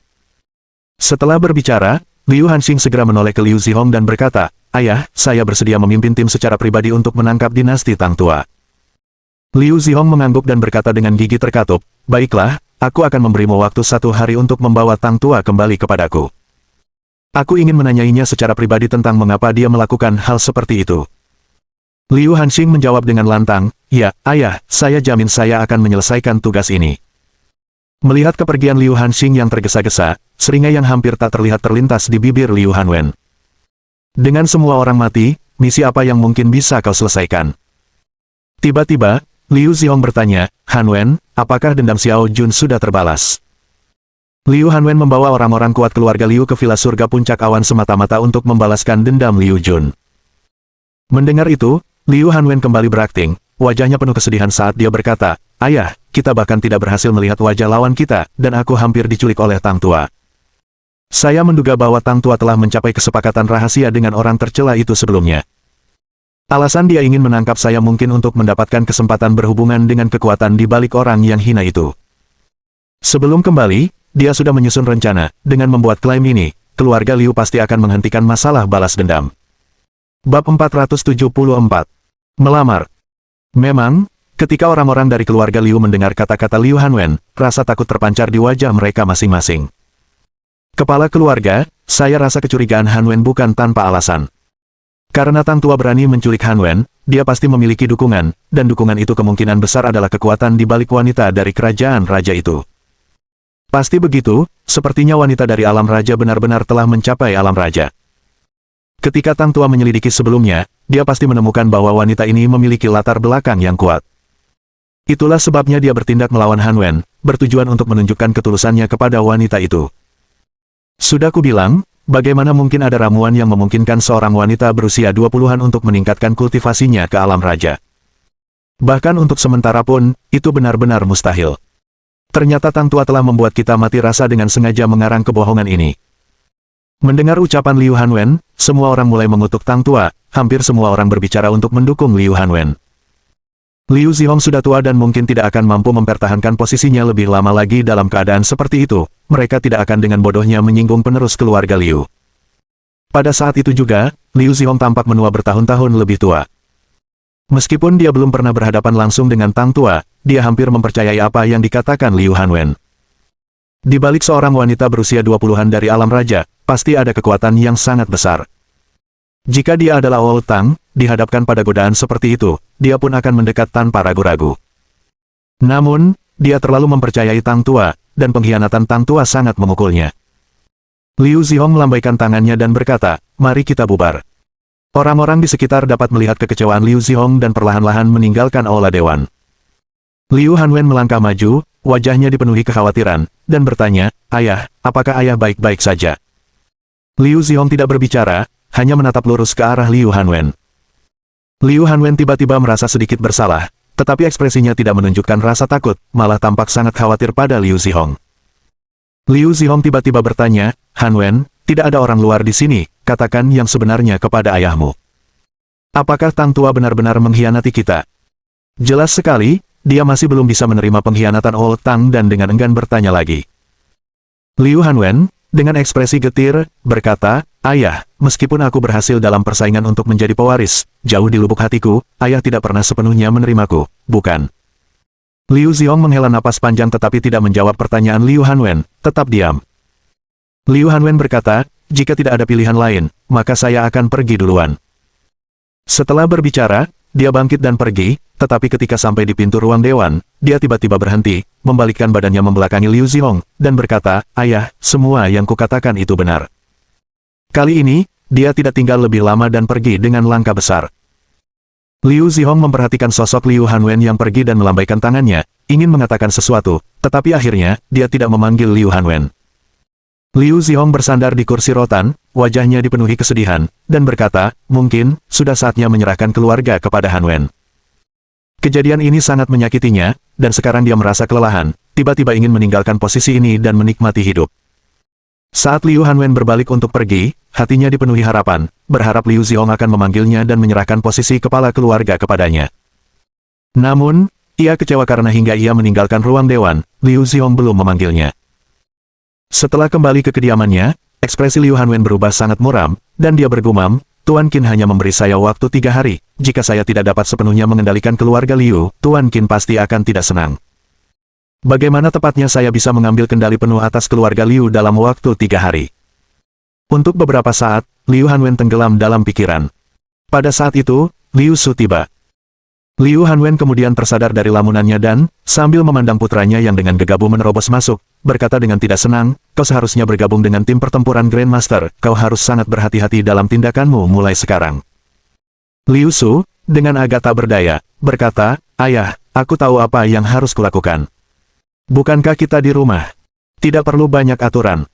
Setelah berbicara, Liu Hanxing segera menoleh ke Liu Zihong dan berkata, "Ayah, saya bersedia memimpin tim secara pribadi untuk menangkap dinasti Tang Tua." Liu Zihong mengangguk dan berkata dengan gigi terkatup, "Baiklah, aku akan memberimu waktu 1 hari untuk membawa Tang Tua kembali kepadaku. Aku ingin menanyainya secara pribadi tentang mengapa dia melakukan hal seperti itu." Liu Hanxing menjawab dengan lantang, "Ya, ayah, saya jamin saya akan menyelesaikan tugas ini." Melihat kepergian Liu Hanxing yang tergesa-gesa, seringai yang hampir tak terlihat terlintas di bibir Liu Hanwen. "Dengan semua orang mati, misi apa yang mungkin bisa kau selesaikan?" Tiba-tiba, Liu Zihong bertanya, "Hanwen, apakah dendam Xiao Jun sudah terbalas?" Liu Hanwen membawa orang-orang kuat keluarga Liu ke Villa Surga Puncak Awan semata-mata untuk membalaskan dendam Liu Jun. Mendengar itu, Liu Hanwen kembali berakting, wajahnya penuh kesedihan saat dia berkata, "Ayah, kita bahkan tidak berhasil melihat wajah lawan kita, dan aku hampir diculik oleh Tang Tua. Saya menduga bahwa Tang Tua telah mencapai kesepakatan rahasia dengan orang tercela itu sebelumnya. Alasan dia ingin menangkap saya mungkin untuk mendapatkan kesempatan berhubungan dengan kekuatan di balik orang yang hina itu. Sebelum kembali, dia sudah menyusun rencana, dengan membuat klaim ini, keluarga Liu pasti akan menghentikan masalah balas dendam." Bab 474. Melamar. Memang, ketika orang-orang dari keluarga Liu mendengar kata-kata Liu Hanwen, rasa takut terpancar di wajah mereka masing-masing. "Kepala keluarga, saya rasa kecurigaan Hanwen bukan tanpa alasan. Karena Tang Tua berani menculik Hanwen, dia pasti memiliki dukungan, dan dukungan itu kemungkinan besar adalah kekuatan di balik wanita dari kerajaan raja itu. Pasti begitu, sepertinya wanita dari alam raja benar-benar telah mencapai alam raja. Ketika Tang Tua menyelidiki sebelumnya, dia pasti menemukan bahwa wanita ini memiliki latar belakang yang kuat. Itulah sebabnya dia bertindak melawan Hanwen, bertujuan untuk menunjukkan ketulusannya kepada wanita itu. Sudah kubilang, bagaimana mungkin ada ramuan yang memungkinkan seorang wanita berusia 20-an untuk meningkatkan kultivasinya ke alam raja. Bahkan untuk sementara pun, itu benar-benar mustahil. Ternyata Tang Tua telah membuat kita mati rasa dengan sengaja mengarang kebohongan ini." Mendengar ucapan Liu Hanwen, semua orang mulai mengutuk Tang Tua, hampir semua orang berbicara untuk mendukung Liu Hanwen. Liu Zihong sudah tua dan mungkin tidak akan mampu mempertahankan posisinya lebih lama lagi dalam keadaan seperti itu, mereka tidak akan dengan bodohnya menyinggung penerus keluarga Liu. Pada saat itu juga, Liu Zihong tampak menua bertahun-tahun lebih tua. Meskipun dia belum pernah berhadapan langsung dengan Tang Tua, dia hampir mempercayai apa yang dikatakan Liu Hanwen. Di balik seorang wanita berusia 20-an dari alam raja, pasti ada kekuatan yang sangat besar. Jika dia adalah Old Tang, dihadapkan pada godaan seperti itu, dia pun akan mendekat tanpa ragu-ragu. Namun, dia terlalu mempercayai Tang Tua, dan pengkhianatan Tang Tua sangat memukulnya. Liu Zihong melambaikan tangannya dan berkata, "Mari kita bubar." Orang-orang di sekitar dapat melihat kekecewaan Liu Zihong dan perlahan-lahan meninggalkan aula dewan. Liu Hanwen melangkah maju, wajahnya dipenuhi kekhawatiran, dan bertanya, "Ayah, apakah ayah baik-baik saja?" Liu Zihong tidak berbicara, hanya menatap lurus ke arah Liu Hanwen. Liu Hanwen tiba-tiba merasa sedikit bersalah, tetapi ekspresinya tidak menunjukkan rasa takut, malah tampak sangat khawatir pada Liu Zihong. Liu Zihong tiba-tiba bertanya, "Hanwen, tidak ada orang luar di sini, katakan yang sebenarnya kepada ayahmu. Apakah Tang Tua benar-benar mengkhianati kita?" Jelas sekali, dia masih belum bisa menerima pengkhianatan Old Tang dan dengan enggan bertanya lagi. Liu Hanwen, dengan ekspresi getir, berkata, "Ayah, meskipun aku berhasil dalam persaingan untuk menjadi pewaris, jauh di lubuk hatiku, ayah tidak pernah sepenuhnya menerimaku, bukan?" Liu Zihong menghela napas panjang tetapi tidak menjawab pertanyaan Liu Hanwen, tetap diam. Liu Hanwen berkata, "Jika tidak ada pilihan lain, maka saya akan pergi duluan." Setelah berbicara, dia bangkit dan pergi, tetapi ketika sampai di pintu ruang dewan, dia tiba-tiba berhenti, membalikkan badannya membelakangi Liu Zihong, dan berkata, "Ayah, semua yang kukatakan itu benar." Kali ini, dia tidak tinggal lebih lama dan pergi dengan langkah besar. Liu Zihong memperhatikan sosok Liu Hanwen yang pergi dan melambaikan tangannya, ingin mengatakan sesuatu, tetapi akhirnya, dia tidak memanggil Liu Hanwen. Liu Zihong bersandar di kursi rotan, wajahnya dipenuhi kesedihan, dan berkata, "Mungkin, sudah saatnya menyerahkan keluarga kepada Hanwen." Kejadian ini sangat menyakitinya, dan sekarang dia merasa kelelahan, tiba-tiba ingin meninggalkan posisi ini dan menikmati hidup. Saat Liu Hanwen berbalik untuk pergi, hatinya dipenuhi harapan, berharap Liu Zihong akan memanggilnya dan menyerahkan posisi kepala keluarga kepadanya. Namun, ia kecewa karena hingga ia meninggalkan ruang dewan, Liu Zihong belum memanggilnya. Setelah kembali ke kediamannya, ekspresi Liu Hanwen berubah sangat muram, dan dia bergumam, "Tuan Qin hanya memberi saya waktu 3 hari, jika saya tidak dapat sepenuhnya mengendalikan keluarga Liu, Tuan Qin pasti akan tidak senang. Bagaimana tepatnya saya bisa mengambil kendali penuh atas keluarga Liu dalam waktu 3 hari?" Untuk beberapa saat, Liu Hanwen tenggelam dalam pikiran. Pada saat itu, Liu Su tiba. Liu Hanwen kemudian tersadar dari lamunannya dan, sambil memandang putranya yang dengan gegabah menerobos masuk, berkata dengan tidak senang, "Kau seharusnya bergabung dengan tim pertempuran Grandmaster, kau harus sangat berhati-hati dalam tindakanmu mulai sekarang." Liu Su, dengan agak tak berdaya, berkata, "Ayah, aku tahu apa yang harus kulakukan. Bukankah kita di rumah? Tidak perlu banyak aturan."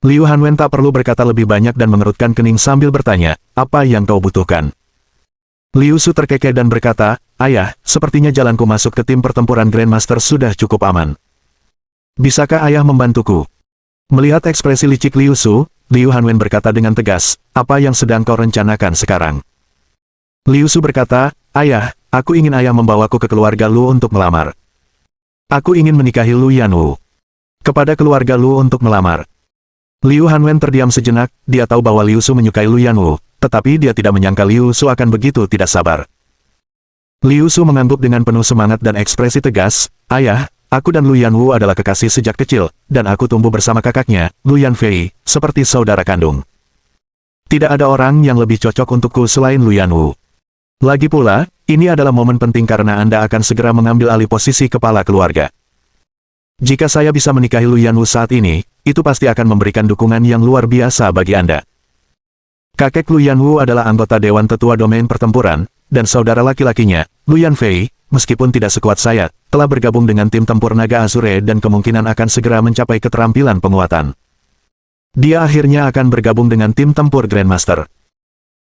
Liu Hanwen tak perlu berkata lebih banyak dan mengerutkan kening sambil bertanya, "Apa yang kau butuhkan?" Liu Su terkekeh dan berkata, "Ayah, sepertinya jalanku masuk ke tim pertempuran Grandmaster sudah cukup aman. Bisakah ayah membantuku?" Melihat ekspresi licik Liu Su, Liu Hanwen berkata dengan tegas, "Apa yang sedang kau rencanakan sekarang?" Liu Su berkata, "Ayah, aku ingin ayah membawaku ke keluarga Lu untuk melamar. Aku ingin menikahi Lu Yanwu. Kepada keluarga Lu untuk melamar." Liu Hanwen terdiam sejenak, dia tahu bahwa Liu Su menyukai Lu Yanwu, tetapi dia tidak menyangka Liu Su akan begitu tidak sabar. Liu Su mengangguk dengan penuh semangat dan ekspresi tegas, "Ayah, aku dan Lu Yanwu adalah kekasih sejak kecil, dan aku tumbuh bersama kakaknya, Lu Yanfei, seperti saudara kandung. Tidak ada orang yang lebih cocok untukku selain Lu Yanwu. Lagi pula, ini adalah momen penting karena Anda akan segera mengambil alih posisi kepala keluarga. Jika saya bisa menikahi Lu Yanwu saat ini, itu pasti akan memberikan dukungan yang luar biasa bagi Anda." Kakek Lu Yanwu adalah anggota Dewan Tetua Domain Pertempuran, dan saudara laki-lakinya, Lu Yanfei, meskipun tidak sekuat saya, telah bergabung dengan tim tempur naga Azure dan kemungkinan akan segera mencapai keterampilan penguatan. Dia akhirnya akan bergabung dengan tim tempur Grandmaster.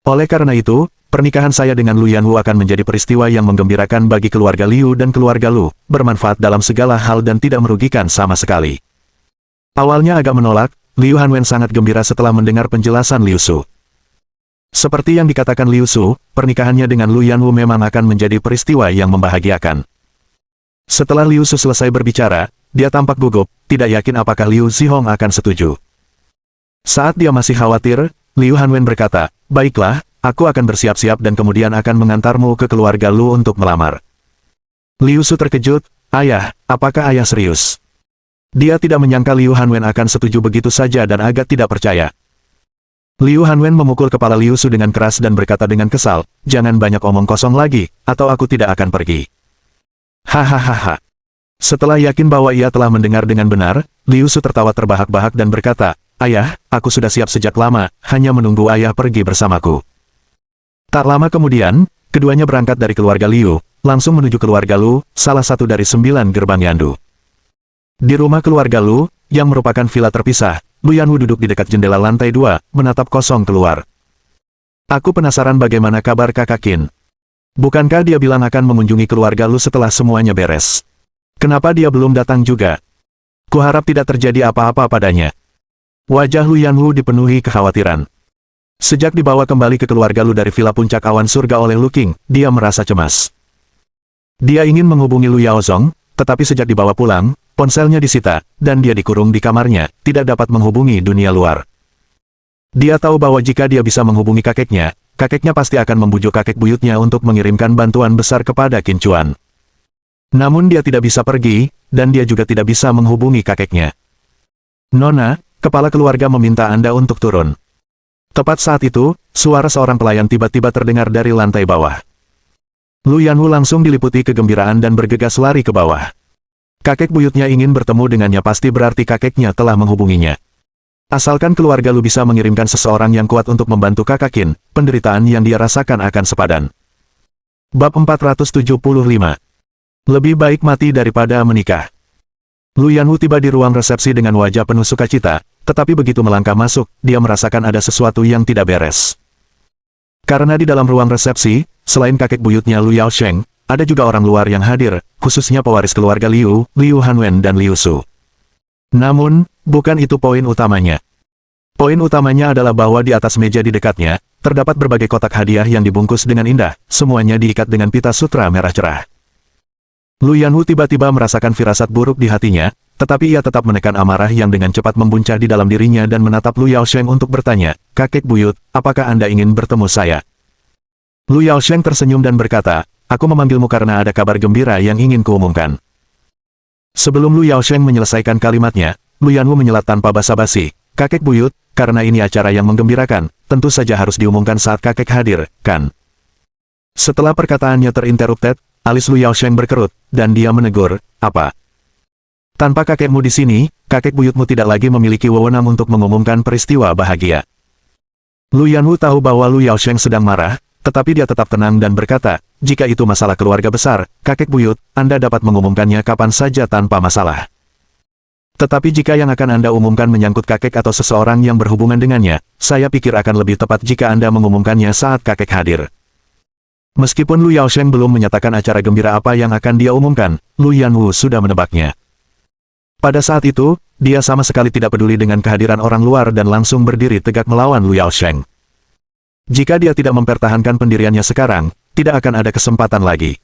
Oleh karena itu, pernikahan saya dengan Lu Yanwu akan menjadi peristiwa yang menggembirakan bagi keluarga Liu dan keluarga Lu, bermanfaat dalam segala hal dan tidak merugikan sama sekali. Awalnya agak menolak, Liu Hanwen sangat gembira setelah mendengar penjelasan Liu Su. Seperti yang dikatakan Liu Su, pernikahannya dengan Lu Yanwu memang akan menjadi peristiwa yang membahagiakan. Setelah Liu Su selesai berbicara, dia tampak gugup, tidak yakin apakah Liu Zihong akan setuju. Saat dia masih khawatir, Liu Hanwen berkata, "Baiklah, aku akan bersiap-siap dan kemudian akan mengantarmu ke keluarga Lu untuk melamar." Liu Su terkejut, "Ayah, apakah ayah serius?" Dia tidak menyangka Liu Hanwen akan setuju begitu saja dan agak tidak percaya. Liu Hanwen memukul kepala Liu Su dengan keras dan berkata dengan kesal, "Jangan banyak omong kosong lagi, atau aku tidak akan pergi." Hahaha. Setelah yakin bahwa ia telah mendengar dengan benar, Liu Su tertawa terbahak-bahak dan berkata, "Ayah, aku sudah siap sejak lama, hanya menunggu ayah pergi bersamaku." Tak lama kemudian, keduanya berangkat dari keluarga Liu, langsung menuju keluarga Lu, salah satu dari 9 gerbang Yandu. Di rumah keluarga Lu, yang merupakan villa terpisah, Lu Yanwu duduk di dekat jendela lantai 2, menatap kosong keluar. "Aku penasaran bagaimana kabar kakak Qin. Bukankah dia bilang akan mengunjungi keluarga Lu setelah semuanya beres? Kenapa dia belum datang juga? Kuharap tidak terjadi apa-apa padanya." Wajah Lu Yanwu dipenuhi kekhawatiran. Sejak dibawa kembali ke keluarga Lu dari villa puncak awan surga oleh Lu Qing, dia merasa cemas. Dia ingin menghubungi Lu Yaozong, tetapi sejak dibawa pulang, ponselnya disita, dan dia dikurung di kamarnya, tidak dapat menghubungi dunia luar. Dia tahu bahwa jika dia bisa menghubungi kakeknya pasti akan membujuk kakek buyutnya untuk mengirimkan bantuan besar kepada Qin Chuan. Namun dia tidak bisa pergi, dan dia juga tidak bisa menghubungi kakeknya. "Nona, kepala keluarga meminta Anda untuk turun." Tepat saat itu, suara seorang pelayan tiba-tiba terdengar dari lantai bawah. Lu Yanwu langsung diliputi kegembiraan dan bergegas lari ke bawah. Kakek buyutnya ingin bertemu dengannya, pasti berarti kakeknya telah menghubunginya. Asalkan keluarga Lu bisa mengirimkan seseorang yang kuat untuk membantu kakak Qin, penderitaan yang dia rasakan akan sepadan. Bab 475. Lebih baik mati daripada menikah. Lu Yanwu tiba di ruang resepsi dengan wajah penuh sukacita, tetapi begitu melangkah masuk, dia merasakan ada sesuatu yang tidak beres. Karena di dalam ruang resepsi, selain kakek buyutnya Lu Yaosheng, ada juga orang luar yang hadir, khususnya pewaris keluarga Liu, Liu Hanwen dan Liu Su. Namun, bukan itu poin utamanya. Poin utamanya adalah bahwa di atas meja di dekatnya, terdapat berbagai kotak hadiah yang dibungkus dengan indah, semuanya diikat dengan pita sutra merah cerah. Lu Yanwu tiba-tiba merasakan firasat buruk di hatinya, tetapi ia tetap menekan amarah yang dengan cepat membuncah di dalam dirinya dan menatap Lu Yaosheng untuk bertanya, "Kakek buyut, apakah Anda ingin bertemu saya?" Lu Yaosheng tersenyum dan berkata, "Aku memanggilmu karena ada kabar gembira yang ingin kuumumkan." Sebelum Lu Yaosheng menyelesaikan kalimatnya, Lu Yanwu menyelat tanpa basa-basi, "Kakek buyut, karena ini acara yang menggembirakan, tentu saja harus diumumkan saat kakek hadir, kan?" Setelah perkataannya terinterupted, alis Lu Yaosheng berkerut, dan dia menegur, "Apa? Tanpa kakekmu di sini, kakek buyutmu tidak lagi memiliki wewenang untuk mengumumkan peristiwa bahagia." Lu Yanwu tahu bahwa Lu Yaosheng sedang marah, tetapi dia tetap tenang dan berkata, "Jika itu masalah keluarga besar, kakek buyut, Anda dapat mengumumkannya kapan saja tanpa masalah. Tetapi jika yang akan Anda umumkan menyangkut kakek atau seseorang yang berhubungan dengannya, saya pikir akan lebih tepat jika Anda mengumumkannya saat kakek hadir." Meskipun Lu Yaosheng belum menyatakan acara gembira apa yang akan dia umumkan, Lu Yanwu sudah menebaknya. Pada saat itu, dia sama sekali tidak peduli dengan kehadiran orang luar dan langsung berdiri tegak melawan Lu Yaosheng. Jika dia tidak mempertahankan pendiriannya sekarang, tidak akan ada kesempatan lagi.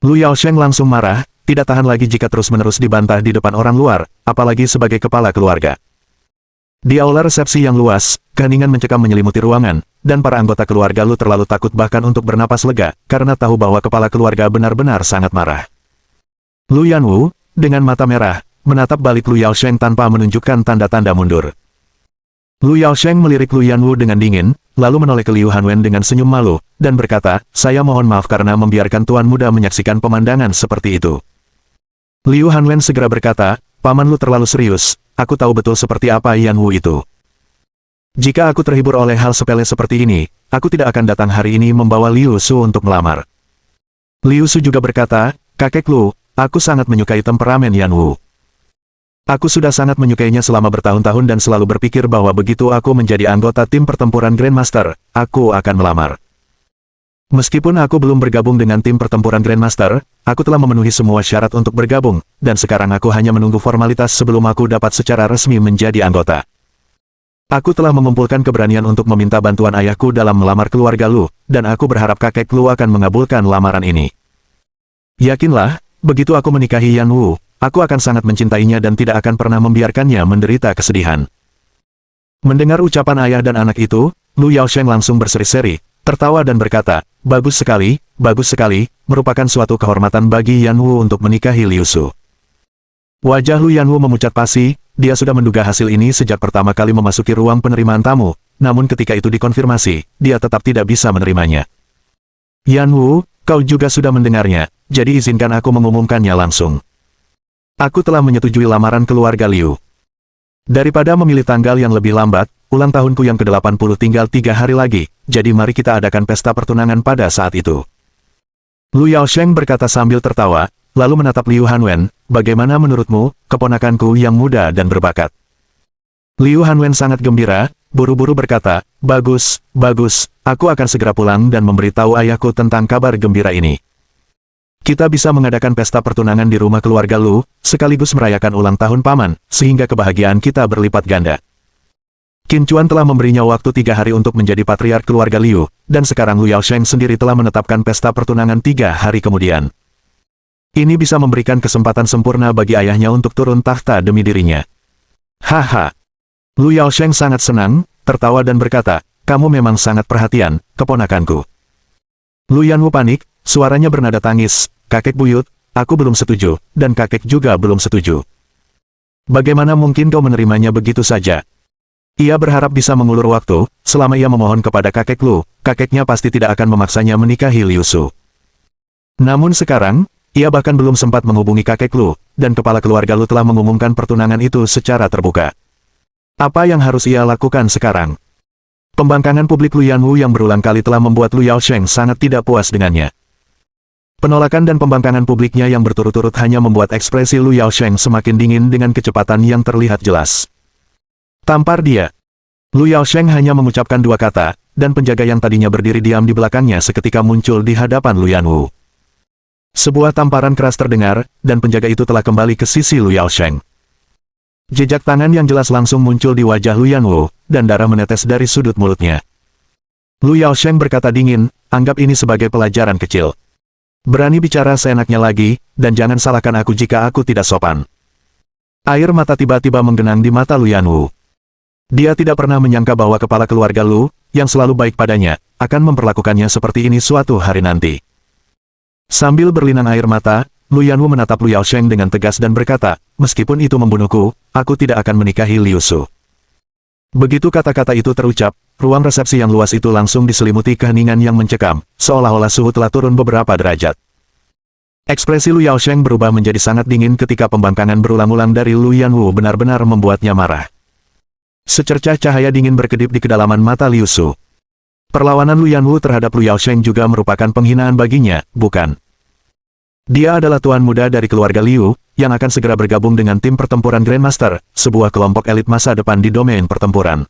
Lu Yaosheng langsung marah, tidak tahan lagi jika terus-menerus dibantah di depan orang luar, apalagi sebagai kepala keluarga. Di aula resepsi yang luas, keheningan mencekam menyelimuti ruangan, dan para anggota keluarga Lu terlalu takut bahkan untuk bernapas lega, karena tahu bahwa kepala keluarga benar-benar sangat marah. Lu Yanwu, dengan mata merah, menatap balik Lu Yaosheng tanpa menunjukkan tanda-tanda mundur. Lu Yaosheng melirik Lu Yanwu dengan dingin, lalu menoleh ke Liu Hanwen dengan senyum malu, dan berkata, "Saya mohon maaf karena membiarkan tuan muda menyaksikan pemandangan seperti itu." Liu Hanwen segera berkata, "Paman Lu terlalu serius, aku tahu betul seperti apa Yanwu itu. Jika aku terhibur oleh hal sepele seperti ini, aku tidak akan datang hari ini membawa Liu Su untuk melamar." Liu Su juga berkata, "Kakek Lu, aku sangat menyukai temperamen Yanwu. Aku sudah sangat menyukainya selama bertahun-tahun dan selalu berpikir bahwa begitu aku menjadi anggota tim pertempuran Grandmaster, aku akan melamar. Meskipun aku belum bergabung dengan tim pertempuran Grandmaster, aku telah memenuhi semua syarat untuk bergabung, dan sekarang aku hanya menunggu formalitas sebelum aku dapat secara resmi menjadi anggota. Aku telah mengumpulkan keberanian untuk meminta bantuan ayahku dalam melamar keluarga Lu, dan aku berharap kakek Lu akan mengabulkan lamaran ini. Yakinlah, begitu aku menikahi Yanwu, aku akan sangat mencintainya dan tidak akan pernah membiarkannya menderita kesedihan. Mendengar ucapan ayah dan anak itu, Lu Yaosheng langsung berseri-seri, tertawa dan berkata, bagus sekali, merupakan suatu kehormatan bagi Yan Wu untuk menikahi Liu Su. Wajah Lu Yan Wu memucat pasi, dia sudah menduga hasil ini sejak pertama kali memasuki ruang penerimaan tamu, namun ketika itu dikonfirmasi, dia tetap tidak bisa menerimanya. Yan Wu, kau juga sudah mendengarnya, jadi izinkan aku mengumumkannya langsung. Aku telah menyetujui lamaran keluarga Liu. Daripada memilih tanggal yang lebih lambat, ulang tahunku yang ke-80 tinggal 3 hari lagi, jadi mari kita adakan pesta pertunangan pada saat itu. Lu Yaosheng berkata sambil tertawa, lalu menatap Liu Hanwen, bagaimana menurutmu, keponakanku yang muda dan berbakat? Liu Hanwen sangat gembira, buru-buru berkata, bagus, aku akan segera pulang dan memberitahu ayahku tentang kabar gembira ini. Kita bisa mengadakan pesta pertunangan di rumah keluarga Lu, sekaligus merayakan ulang tahun paman, sehingga kebahagiaan kita berlipat ganda. Qin Chuan telah memberinya waktu 3 hari untuk menjadi patriark keluarga Liu, dan sekarang Lu Yaosheng sendiri telah menetapkan pesta pertunangan 3 hari kemudian. Ini bisa memberikan kesempatan sempurna bagi ayahnya untuk turun tahta demi dirinya. Haha. Lu Yaosheng sangat senang, tertawa dan berkata, kamu memang sangat perhatian, keponakanku. Lu Yanwu panik, suaranya bernada tangis, kakek buyut, aku belum setuju, dan kakek juga belum setuju. Bagaimana mungkin kau menerimanya begitu saja? Ia berharap bisa mengulur waktu, selama ia memohon kepada kakek Lu, kakeknya pasti tidak akan memaksanya menikahi Liu Su. Namun sekarang, ia bahkan belum sempat menghubungi kakek Lu, dan kepala keluarga Lu telah mengumumkan pertunangan itu secara terbuka. Apa yang harus ia lakukan sekarang? Pembangkangan publik Lu Yanwu yang berulang kali telah membuat Lu Yaosheng sangat tidak puas dengannya. Penolakan dan pembangkangan publiknya yang berturut-turut hanya membuat ekspresi Lu Yaosheng semakin dingin dengan kecepatan yang terlihat jelas. Tampar dia. Lu Yaosheng hanya mengucapkan 2 kata, dan penjaga yang tadinya berdiri diam di belakangnya seketika muncul di hadapan Lu Yanwu. Sebuah tamparan keras terdengar, dan penjaga itu telah kembali ke sisi Lu Yaosheng. Jejak tangan yang jelas langsung muncul di wajah Lu Yanwu, dan darah menetes dari sudut mulutnya. Lu Yaosheng berkata dingin, anggap ini sebagai pelajaran kecil. Berani bicara seenaknya lagi, dan jangan salahkan aku jika aku tidak sopan. Air mata tiba-tiba menggenang di mata Lu Yanwu. Dia tidak pernah menyangka bahwa kepala keluarga Lu, yang selalu baik padanya, akan memperlakukannya seperti ini suatu hari nanti. Sambil berlinang air mata, Lu Yanwu menatap Lu Yaosheng dengan tegas dan berkata, meskipun itu membunuhku, aku tidak akan menikahi Liu Su. Begitu kata-kata itu terucap, ruang resepsi yang luas itu langsung diselimuti keheningan yang mencekam, seolah-olah suhu telah turun beberapa derajat. Ekspresi Lu Yaosheng berubah menjadi sangat dingin ketika pembangkangan berulang-ulang dari Lu Yanwu benar-benar membuatnya marah. Secercah cahaya dingin berkedip di kedalaman mata Liu Su. Perlawanan Lu Yanwu terhadap Lu Yaosheng juga merupakan penghinaan baginya, bukan? Dia adalah tuan muda dari keluarga Liu, yang akan segera bergabung dengan tim pertempuran Grandmaster, sebuah kelompok elit masa depan di domain pertempuran.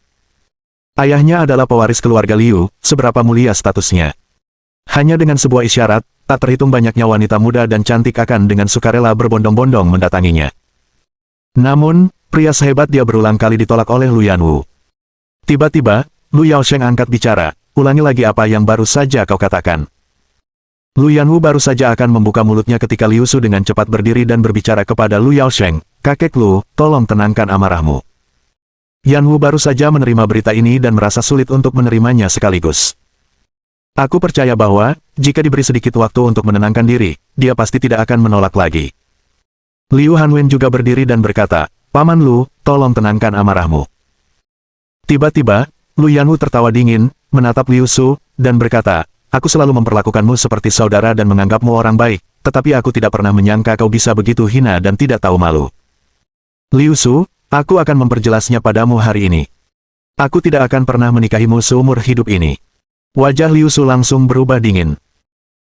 Ayahnya adalah pewaris keluarga Liu, seberapa mulia statusnya. Hanya dengan sebuah isyarat, tak terhitung banyaknya wanita muda dan cantik akan dengan sukarela berbondong-bondong mendatanginya. Namun, pria sehebat dia berulang kali ditolak oleh Lu Yanwu. Tiba-tiba, Lu Yaosheng angkat bicara, ulangi lagi apa yang baru saja kau katakan. Lu Yanwu baru saja akan membuka mulutnya ketika Liu Su dengan cepat berdiri dan berbicara kepada Lu Yaosheng, kakek Lu, tolong tenangkan amarahmu. Yanwu baru saja menerima berita ini dan merasa sulit untuk menerimanya sekaligus. Aku percaya bahwa, jika diberi sedikit waktu untuk menenangkan diri, dia pasti tidak akan menolak lagi. Liu Hanwen juga berdiri dan berkata, Paman Lu, tolong tenangkan amarahmu. Tiba-tiba, Lu Yanwu tertawa dingin, menatap Liu Su, dan berkata, aku selalu memperlakukanmu seperti saudara dan menganggapmu orang baik, tetapi aku tidak pernah menyangka kau bisa begitu hina dan tidak tahu malu. Liu Su, aku akan memperjelasnya padamu hari ini. Aku tidak akan pernah menikahimu seumur hidup ini. Wajah Liu Su langsung berubah dingin.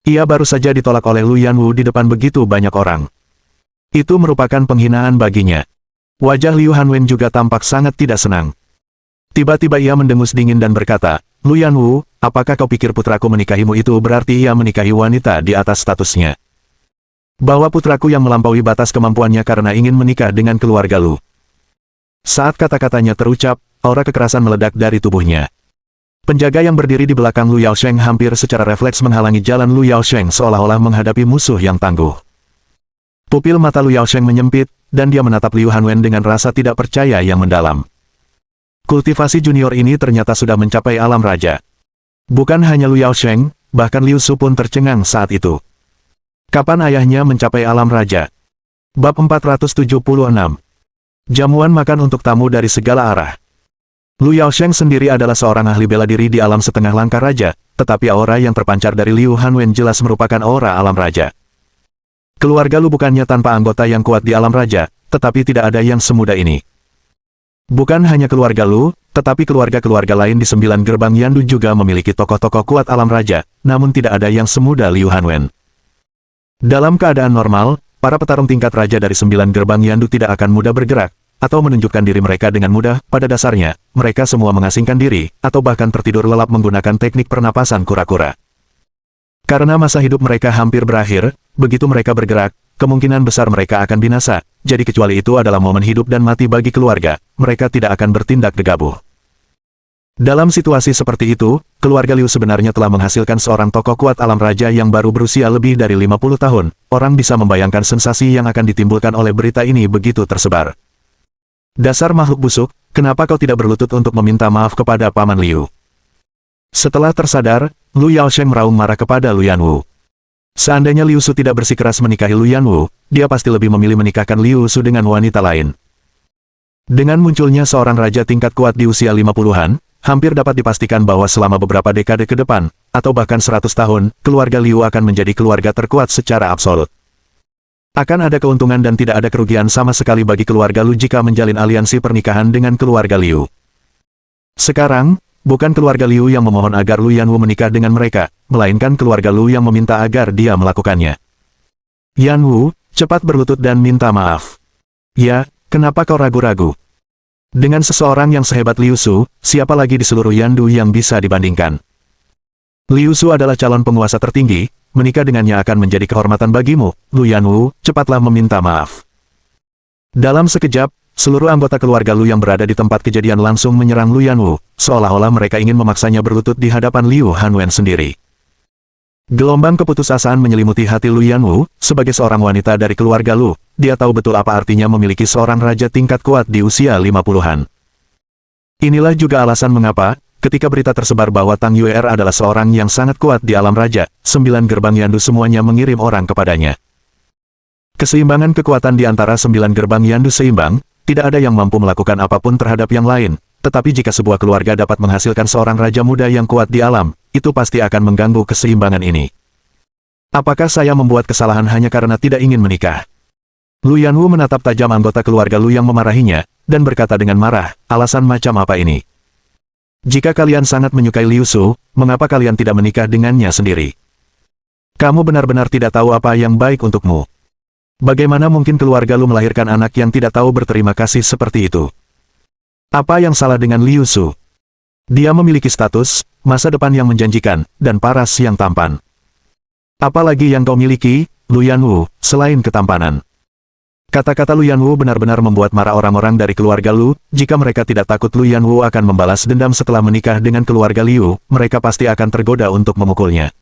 Ia baru saja ditolak oleh Lu Yanwu di depan begitu banyak orang. Itu merupakan penghinaan baginya. Wajah Liu Hanwen juga tampak sangat tidak senang. Tiba-tiba ia mendengus dingin dan berkata, Lu Yanwu, apakah kau pikir putraku menikahimu itu berarti ia menikahi wanita di atas statusnya? Bahwa putraku yang melampaui batas kemampuannya karena ingin menikah dengan keluarga Lu. Saat kata-katanya terucap, aura kekerasan meledak dari tubuhnya. Penjaga yang berdiri di belakang Lu Yaosheng hampir secara refleks menghalangi jalan Lu Yaosheng seolah-olah menghadapi musuh yang tangguh. Pupil mata Liu Yaosheng menyempit, dan dia menatap Liu Hanwen dengan rasa tidak percaya yang mendalam. Kultivasi junior ini ternyata sudah mencapai alam raja. Bukan hanya Liu Yaosheng, bahkan Liu Su pun tercengang saat itu. Kapan ayahnya mencapai alam raja? Bab 476. Jamuan makan untuk tamu dari segala arah. Liu Yaosheng sendiri adalah seorang ahli bela diri di alam setengah langkah raja, tetapi aura yang terpancar dari Liu Hanwen jelas merupakan aura alam raja. Keluarga Lu bukannya tanpa anggota yang kuat di alam raja, tetapi tidak ada yang semudah ini. Bukan hanya keluarga Lu, tetapi keluarga-keluarga lain di 9 gerbang Yandu juga memiliki tokoh-tokoh kuat alam raja, namun tidak ada yang semudah Liu Hanwen. Dalam keadaan normal, para petarung tingkat raja dari 9 gerbang Yandu tidak akan mudah bergerak, atau menunjukkan diri mereka dengan mudah. Pada dasarnya, mereka semua mengasingkan diri, atau bahkan tertidur lelap menggunakan teknik pernapasan kura-kura. Karena masa hidup mereka hampir berakhir, begitu mereka bergerak, kemungkinan besar mereka akan binasa, jadi kecuali itu adalah momen hidup dan mati bagi keluarga, mereka tidak akan bertindak gegabah. Dalam situasi seperti itu, keluarga Liu sebenarnya telah menghasilkan seorang tokoh kuat alam raja yang baru berusia lebih dari 50 tahun, orang bisa membayangkan sensasi yang akan ditimbulkan oleh berita ini begitu tersebar. Dasar makhluk busuk, kenapa kau tidak berlutut untuk meminta maaf kepada Paman Liu? Setelah tersadar, Liu Yaosheng meraung marah kepada Lu Yanwu. Seandainya Liu Su tidak bersikeras menikahi Lu Yanwu, dia pasti lebih memilih menikahkan Liu Su dengan wanita lain. Dengan munculnya seorang raja tingkat kuat di usia 50-an, hampir dapat dipastikan bahwa selama beberapa dekade ke depan, atau bahkan 100 tahun, keluarga Liu akan menjadi keluarga terkuat secara absolut. Akan ada keuntungan dan tidak ada kerugian sama sekali bagi keluarga Lu jika menjalin aliansi pernikahan dengan keluarga Liu. Sekarang, bukan keluarga Liu yang memohon agar Lu Yanwu menikah dengan mereka, melainkan keluarga Lu yang meminta agar dia melakukannya. Yanwu, cepat berlutut dan minta maaf. Ya, kenapa kau ragu-ragu? Dengan seseorang yang sehebat Liu Su, siapa lagi di seluruh Yandu yang bisa dibandingkan? Liu Su adalah calon penguasa tertinggi, menikah dengannya akan menjadi kehormatan bagimu, Lu Yanwu, cepatlah meminta maaf. Dalam sekejap, seluruh anggota keluarga Lu yang berada di tempat kejadian langsung menyerang Lu Yanwu, seolah-olah mereka ingin memaksanya berlutut di hadapan Liu Hanwen sendiri. Gelombang keputusasaan menyelimuti hati Lu Yanwu, sebagai seorang wanita dari keluarga Lu, dia tahu betul apa artinya memiliki seorang raja tingkat kuat di usia 50-an. Inilah juga alasan mengapa, ketika berita tersebar bahwa Tang Yuer adalah seorang yang sangat kuat di alam raja, 9 gerbang Yandu semuanya mengirim orang kepadanya. Keseimbangan kekuatan di antara 9 gerbang Yandu seimbang, tidak ada yang mampu melakukan apapun terhadap yang lain, tetapi jika sebuah keluarga dapat menghasilkan seorang raja muda yang kuat di alam, itu pasti akan mengganggu keseimbangan ini. Apakah saya membuat kesalahan hanya karena tidak ingin menikah? Lu Yanwu menatap tajam anggota keluarga Lu yang memarahinya, dan berkata dengan marah, alasan macam apa ini? Jika kalian sangat menyukai Liu Su, mengapa kalian tidak menikah dengannya sendiri? Kamu benar-benar tidak tahu apa yang baik untukmu. Bagaimana mungkin keluarga Lu melahirkan anak yang tidak tahu berterima kasih seperti itu? Apa yang salah dengan Liu Su? Dia memiliki status, masa depan yang menjanjikan, dan paras yang tampan. Apalagi yang kau miliki, Lu Yanwu, selain ketampanan? Kata-kata Lu Yanwu benar-benar membuat marah orang-orang dari keluarga Lu. Jika mereka tidak takut Lu Yanwu akan membalas dendam setelah menikah dengan keluarga Liu, mereka pasti akan tergoda untuk memukulnya.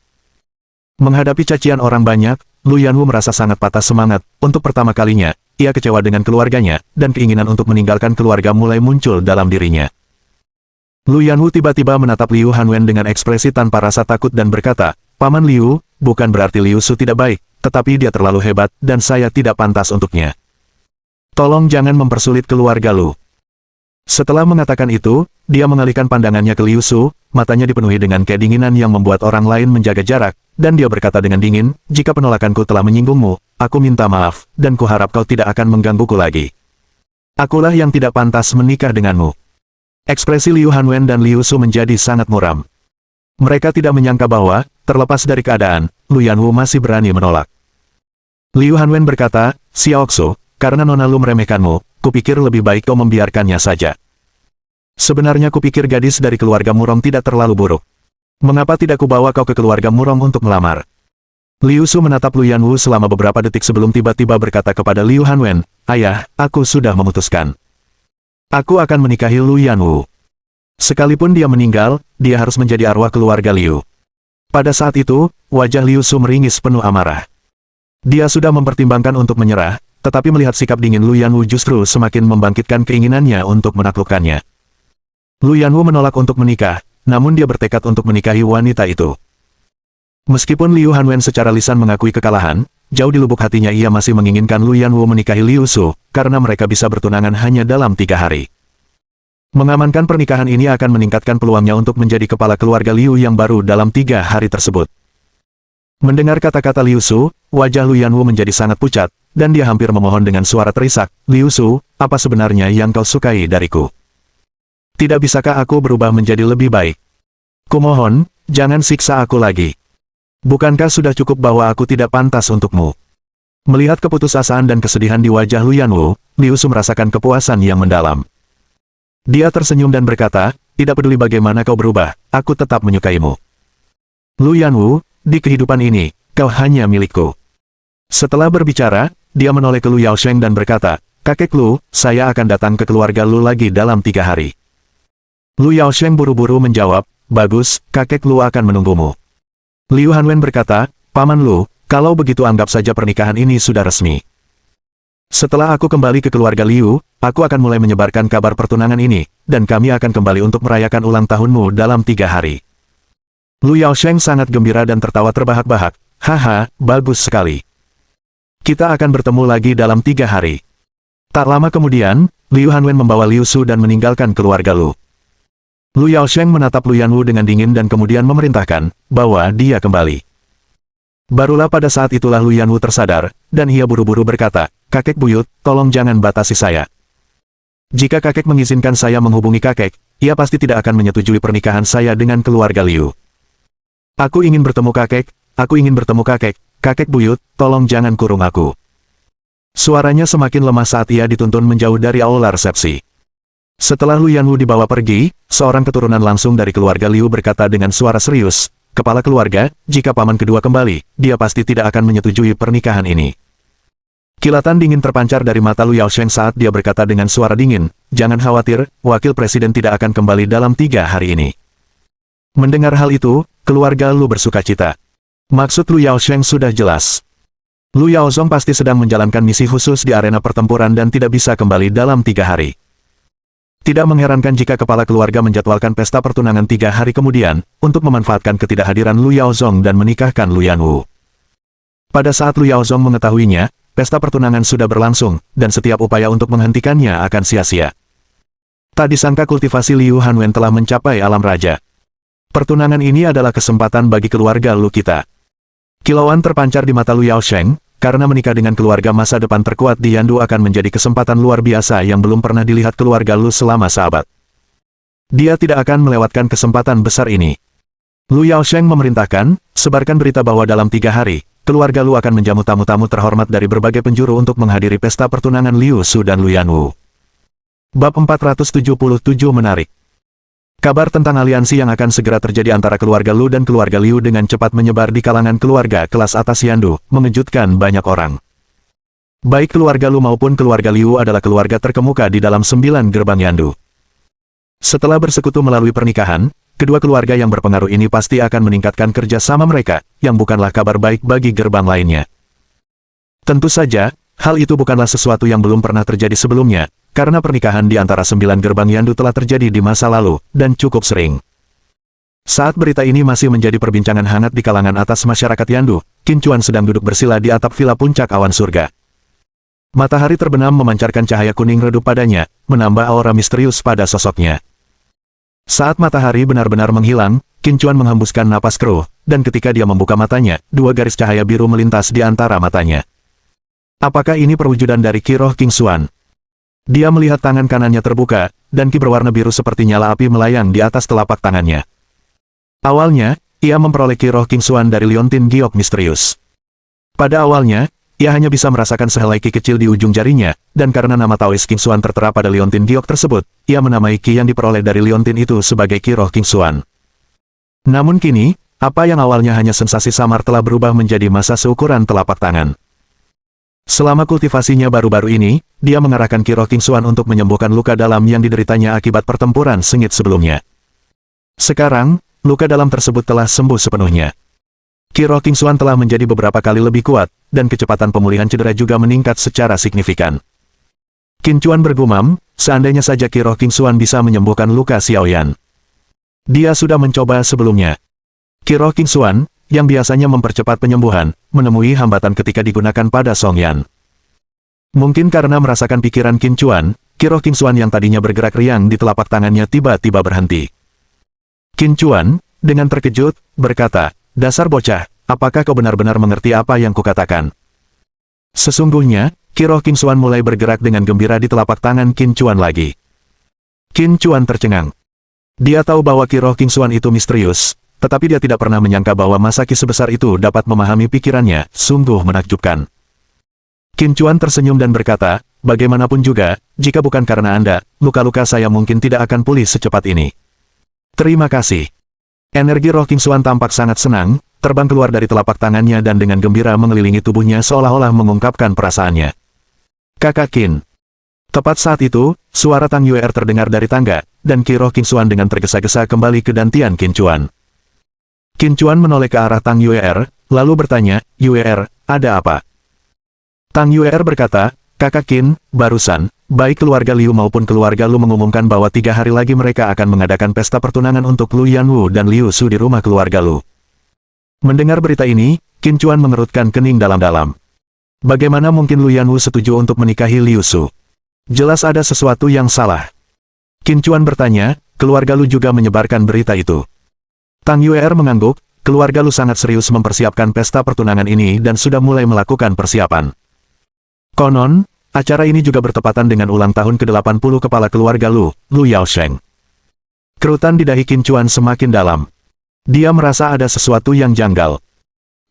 Menghadapi cacian orang banyak, Lu Yanwu merasa sangat patah semangat. Untuk pertama kalinya, ia kecewa dengan keluarganya, dan keinginan untuk meninggalkan keluarga mulai muncul dalam dirinya. Lu Yanwu tiba-tiba menatap Liu Hanwen dengan ekspresi tanpa rasa takut dan berkata, Paman Liu, bukan berarti Liu Su tidak baik, tetapi dia terlalu hebat, dan saya tidak pantas untuknya. Tolong jangan mempersulit keluarga Lu. Setelah mengatakan itu, dia mengalihkan pandangannya ke Liu Su, matanya dipenuhi dengan kedinginan yang membuat orang lain menjaga jarak, dan dia berkata dengan dingin, jika penolakanku telah menyinggungmu, aku minta maaf, dan kuharap kau tidak akan menggangguku lagi. Akulah yang tidak pantas menikah denganmu. Ekspresi Liu Hanwen dan Liu Su menjadi sangat muram. Mereka tidak menyangka bahwa, terlepas dari keadaan, Lu Yanwu masih berani menolak. Liu Hanwen berkata, Xiaoxu, karena Nona Lu meremehkanmu, kupikir lebih baik kau membiarkannya saja. Sebenarnya kupikir gadis dari keluarga Murong tidak terlalu buruk. Mengapa tidak kubawa kau ke keluarga Murong untuk melamar? Liu Su menatap Lu Yanwu selama beberapa detik sebelum tiba-tiba berkata kepada Liu Hanwen, Ayah, aku sudah memutuskan. Aku akan menikahi Lu Yanwu. Sekalipun dia meninggal, dia harus menjadi arwah keluarga Liu. Pada saat itu, wajah Liu Su meringis penuh amarah. Dia sudah mempertimbangkan untuk menyerah, tetapi melihat sikap dingin Lu Yanwu justru semakin membangkitkan keinginannya untuk menaklukkannya. Lu Yanwu menolak untuk menikah, namun dia bertekad untuk menikahi wanita itu. Meskipun Liu Hanwen secara lisan mengakui kekalahan, jauh di lubuk hatinya ia masih menginginkan Lu Yanwu menikahi Liu Su, karena mereka bisa bertunangan hanya dalam 3 hari. Mengamankan pernikahan ini akan meningkatkan peluangnya untuk menjadi kepala keluarga Liu yang baru dalam 3 hari tersebut. Mendengar kata-kata Liu Su, wajah Lu Yanwu menjadi sangat pucat, dan dia hampir memohon dengan suara terisak, "Liu Su, apa sebenarnya yang kau sukai dariku? Tidak bisakah aku berubah menjadi lebih baik? Kumohon, jangan siksa aku lagi. Bukankah sudah cukup bahwa aku tidak pantas untukmu?" Melihat keputusasaan dan kesedihan di wajah Lu Yanwu, Liu Su merasakan kepuasan yang mendalam. Dia tersenyum dan berkata, "Tidak peduli bagaimana kau berubah, aku tetap menyukaimu. Lu Yanwu, di kehidupan ini, kau hanya milikku." Setelah berbicara, dia menoleh ke Lu Yaosheng dan berkata, "Kakek Lu, saya akan datang ke keluarga Lu lagi dalam 3 hari. Lu Yaosheng buru-buru menjawab, "Bagus, kakek Lu akan menunggumu." Liu Hanwen berkata, "Paman Lu, kalau begitu anggap saja pernikahan ini sudah resmi. Setelah aku kembali ke keluarga Liu, aku akan mulai menyebarkan kabar pertunangan ini, dan kami akan kembali untuk merayakan ulang tahunmu dalam 3 hari. Lu Yaosheng sangat gembira dan tertawa terbahak-bahak, "Haha, bagus sekali. Kita akan bertemu lagi dalam 3 hari. Tak lama kemudian, Liu Hanwen membawa Liu Su dan meninggalkan keluarga Lu. Lu Yaosheng menatap Lu Yanwu dengan dingin dan kemudian memerintahkan bahwa dia kembali. Barulah pada saat itulah Lu Yanwu tersadar, dan ia buru-buru berkata, "Kakek buyut, tolong jangan batasi saya. Jika kakek mengizinkan saya menghubungi kakek, ia pasti tidak akan menyetujui pernikahan saya dengan keluarga Liu. Aku ingin bertemu kakek, aku ingin bertemu kakek, kakek buyut, tolong jangan kurung aku." Suaranya semakin lemah saat ia dituntun menjauh dari aula resepsi. Setelah Lu Yanwu dibawa pergi, seorang keturunan langsung dari keluarga Liu berkata dengan suara serius, "Kepala keluarga, jika paman kedua kembali, dia pasti tidak akan menyetujui pernikahan ini." Kilatan dingin terpancar dari mata Lu Yaosheng saat dia berkata dengan suara dingin, "Jangan khawatir, wakil presiden tidak akan kembali dalam 3 hari ini." Mendengar hal itu, keluarga Lu bersukacita. Maksud Lu Yaosheng sudah jelas. Lu Yaozong pasti sedang menjalankan misi khusus di arena pertempuran dan tidak bisa kembali dalam 3 hari. Tidak mengherankan jika kepala keluarga menjadwalkan pesta pertunangan 3 hari kemudian, untuk memanfaatkan ketidakhadiran Lu Yaozong dan menikahkan Lu Yanwu. Pada saat Lu Yaozong mengetahuinya, pesta pertunangan sudah berlangsung, dan setiap upaya untuk menghentikannya akan sia-sia. Tak disangka kultivasi Liu Hanwen telah mencapai alam raja. Pertunangan ini adalah kesempatan bagi keluarga Lu kita. Kilauan terpancar di mata Lu Yaosheng, karena menikah dengan keluarga masa depan terkuat di Yandu akan menjadi kesempatan luar biasa yang belum pernah dilihat keluarga Lu selama seabad. Dia tidak akan melewatkan kesempatan besar ini. Lu Yaosheng memerintahkan, sebarkan berita bahwa dalam 3 hari, keluarga Lu akan menjamu tamu-tamu terhormat dari berbagai penjuru untuk menghadiri pesta pertunangan Liu Su dan Lu Yanwu. Bab 477 menarik. Kabar tentang aliansi yang akan segera terjadi antara keluarga Lu dan keluarga Liu dengan cepat menyebar di kalangan keluarga kelas atas Yandu, mengejutkan banyak orang. Baik keluarga Lu maupun keluarga Liu adalah keluarga terkemuka di dalam 9 gerbang Yandu. Setelah bersekutu melalui pernikahan, kedua keluarga yang berpengaruh ini pasti akan meningkatkan kerja sama mereka, yang bukanlah kabar baik bagi gerbang lainnya. Tentu saja, hal itu bukanlah sesuatu yang belum pernah terjadi sebelumnya, karena pernikahan di antara 9 gerbang Yandu telah terjadi di masa lalu, dan cukup sering. Saat berita ini masih menjadi perbincangan hangat di kalangan atas masyarakat Yandu, Qin Chuan sedang duduk bersila di atap villa puncak awan surga. Matahari terbenam memancarkan cahaya kuning redup padanya, menambah aura misterius pada sosoknya. Saat matahari benar-benar menghilang, Qin Chuan menghembuskan napas keruh, dan ketika dia membuka matanya, 2 garis cahaya biru melintas di antara matanya. Apakah ini perwujudan dari Ki Roh King Xuan? Dia melihat tangan kanannya terbuka, dan ki berwarna biru seperti nyala api melayang di atas telapak tangannya. Awalnya, ia memperoleh Ki Roh King Xuan dari liontin giok misterius. Pada awalnya, ia hanya bisa merasakan sehelai ki kecil di ujung jarinya, dan karena nama Taois King Xuan tertera pada liontin giok tersebut, ia menamai ki yang diperoleh dari liontin itu sebagai Ki Roh King Xuan. Namun kini, apa yang awalnya hanya sensasi samar telah berubah menjadi massa seukuran telapak tangan. Selama kultivasinya baru-baru ini, dia mengarahkan Ki Roh King Xuan untuk menyembuhkan luka dalam yang dideritanya akibat pertempuran sengit sebelumnya. Sekarang, luka dalam tersebut telah sembuh sepenuhnya. Ki Roh King Xuan telah menjadi beberapa kali lebih kuat, dan kecepatan pemulihan cedera juga meningkat secara signifikan. Qin Chuan bergumam, seandainya saja Ki Roh King Xuan bisa menyembuhkan luka Xiaoyan. Dia sudah mencoba sebelumnya. Ki Roh King Xuan, yang biasanya mempercepat penyembuhan, menemui hambatan ketika digunakan pada Song Yan. Mungkin karena merasakan pikiran Qin Chuan, Ki Roh King Xuan yang tadinya bergerak riang di telapak tangannya tiba-tiba berhenti. Qin Chuan, dengan terkejut, berkata, "Dasar bocah, apakah kau benar-benar mengerti apa yang kukatakan?" Sesungguhnya, Ki Roh King Xuan mulai bergerak dengan gembira di telapak tangan Qin Chuan lagi. Qin Chuan tercengang. Dia tahu bahwa Ki Roh King Xuan itu misterius, tetapi dia tidak pernah menyangka bahwa masa Ki sebesar itu dapat memahami pikirannya, sungguh menakjubkan. Qin Chuan tersenyum dan berkata, "Bagaimanapun juga, jika bukan karena Anda, luka-luka saya mungkin tidak akan pulih secepat ini." "Terima kasih." Energi Roh King Xuan tampak sangat senang, terbang keluar dari telapak tangannya dan dengan gembira mengelilingi tubuhnya seolah-olah mengungkapkan perasaannya. "Kakak Qin." Tepat saat itu, suara Tang Yuer terdengar dari tangga, dan Ki Roh King Xuan dengan tergesa-gesa kembali ke dantian Qin Chuan. Qin Chuan menoleh ke arah Tang Yuer, lalu bertanya, "Yuer, ada apa?" Tang Yuer berkata, "Kakak Qin, barusan, baik keluarga Liu maupun keluarga Lu mengumumkan bahwa 3 hari lagi mereka akan mengadakan pesta pertunangan untuk Lu Yanwu dan Liu Su di rumah keluarga Lu." Mendengar berita ini, Qin Chuan mengerutkan kening dalam-dalam. Bagaimana mungkin Lu Yanwu setuju untuk menikahi Liu Su? Jelas ada sesuatu yang salah. Qin Chuan bertanya, "Keluarga Lu juga menyebarkan berita itu?" Tang Yuer mengangguk, "Keluarga Lu sangat serius mempersiapkan pesta pertunangan ini dan sudah mulai melakukan persiapan. Konon, acara ini juga bertepatan dengan ulang tahun ke-80 kepala keluarga Lu, Lu Yaosheng." Kerutan di dahi Qin Chuan semakin dalam. Dia merasa ada sesuatu yang janggal.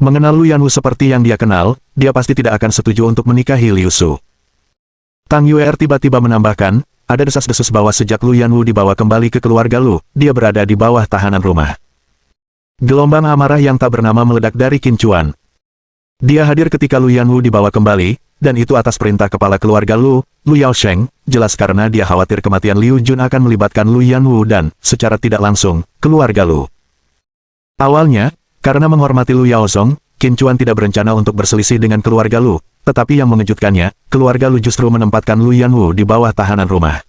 Mengenal Lu Yanwu seperti yang dia kenal, dia pasti tidak akan setuju untuk menikahi Liu Su. Tang Yuer tiba-tiba menambahkan, ada desas-desus bahwa sejak Lu Yanwu dibawa kembali ke keluarga Lu, dia berada di bawah tahanan rumah. Gelombang amarah yang tak bernama meledak dari Qin Chuan. Dia hadir ketika Lu Yanwu dibawa kembali, dan itu atas perintah kepala keluarga Lu, Lu Yaosheng, jelas karena dia khawatir kematian Liu Jun akan melibatkan Lu Yanwu dan, secara tidak langsung, keluarga Lu. Awalnya, karena menghormati Lu Yaozong, Qin Chuan tidak berencana untuk berselisih dengan keluarga Lu, tetapi yang mengejutkannya, keluarga Lu justru menempatkan Lu Yanwu di bawah tahanan rumah.